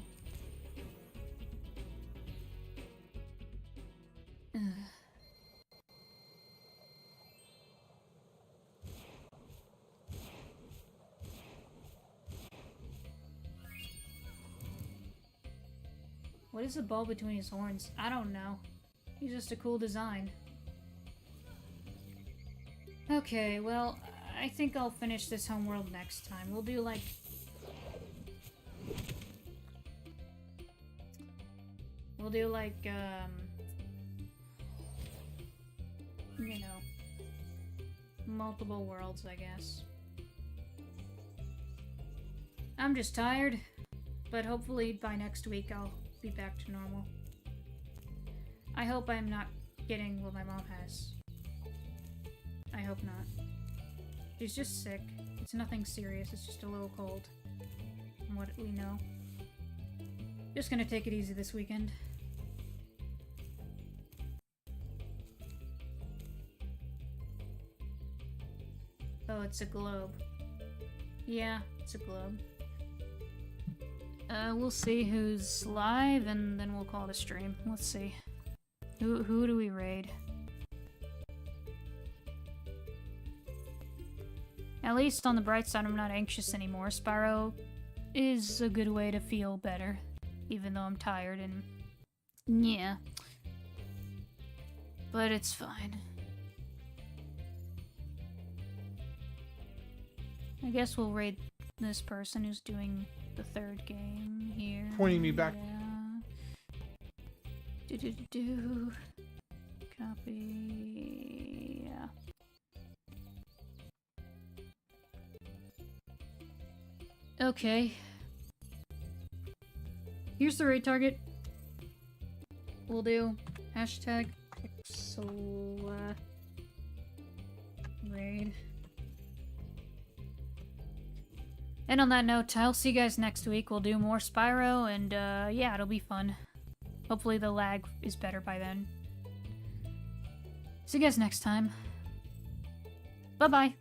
What is the ball between his horns? I don't know. He's just a cool design. Okay, well, I think I'll finish this homeworld next time. We'll do like... you know, multiple worlds, I guess. I'm just tired, but hopefully by next week I'll be back to normal. I hope I'm not getting what my mom has. I hope not. She's just sick. It's nothing serious, it's just a little cold. From what we know. Just gonna take it easy this weekend. Oh, it's a globe. Yeah, it's a globe. We'll see who's live, and then we'll call it a stream. Let's see. Who do we raid? At least on the bright side, I'm not anxious anymore. Spyro is a good way to feel better, even though I'm tired and... yeah. But it's fine. I guess we'll raid this person who's doing the third game here. Pointing me back. Yeah. Copy. Yeah. Okay. Here's the raid target. We'll do hashtag pixel raid. And on that note, I'll see you guys next week. We'll do more Spyro, and yeah, it'll be fun. Hopefully the lag is better by then. See you guys next time. Bye-bye.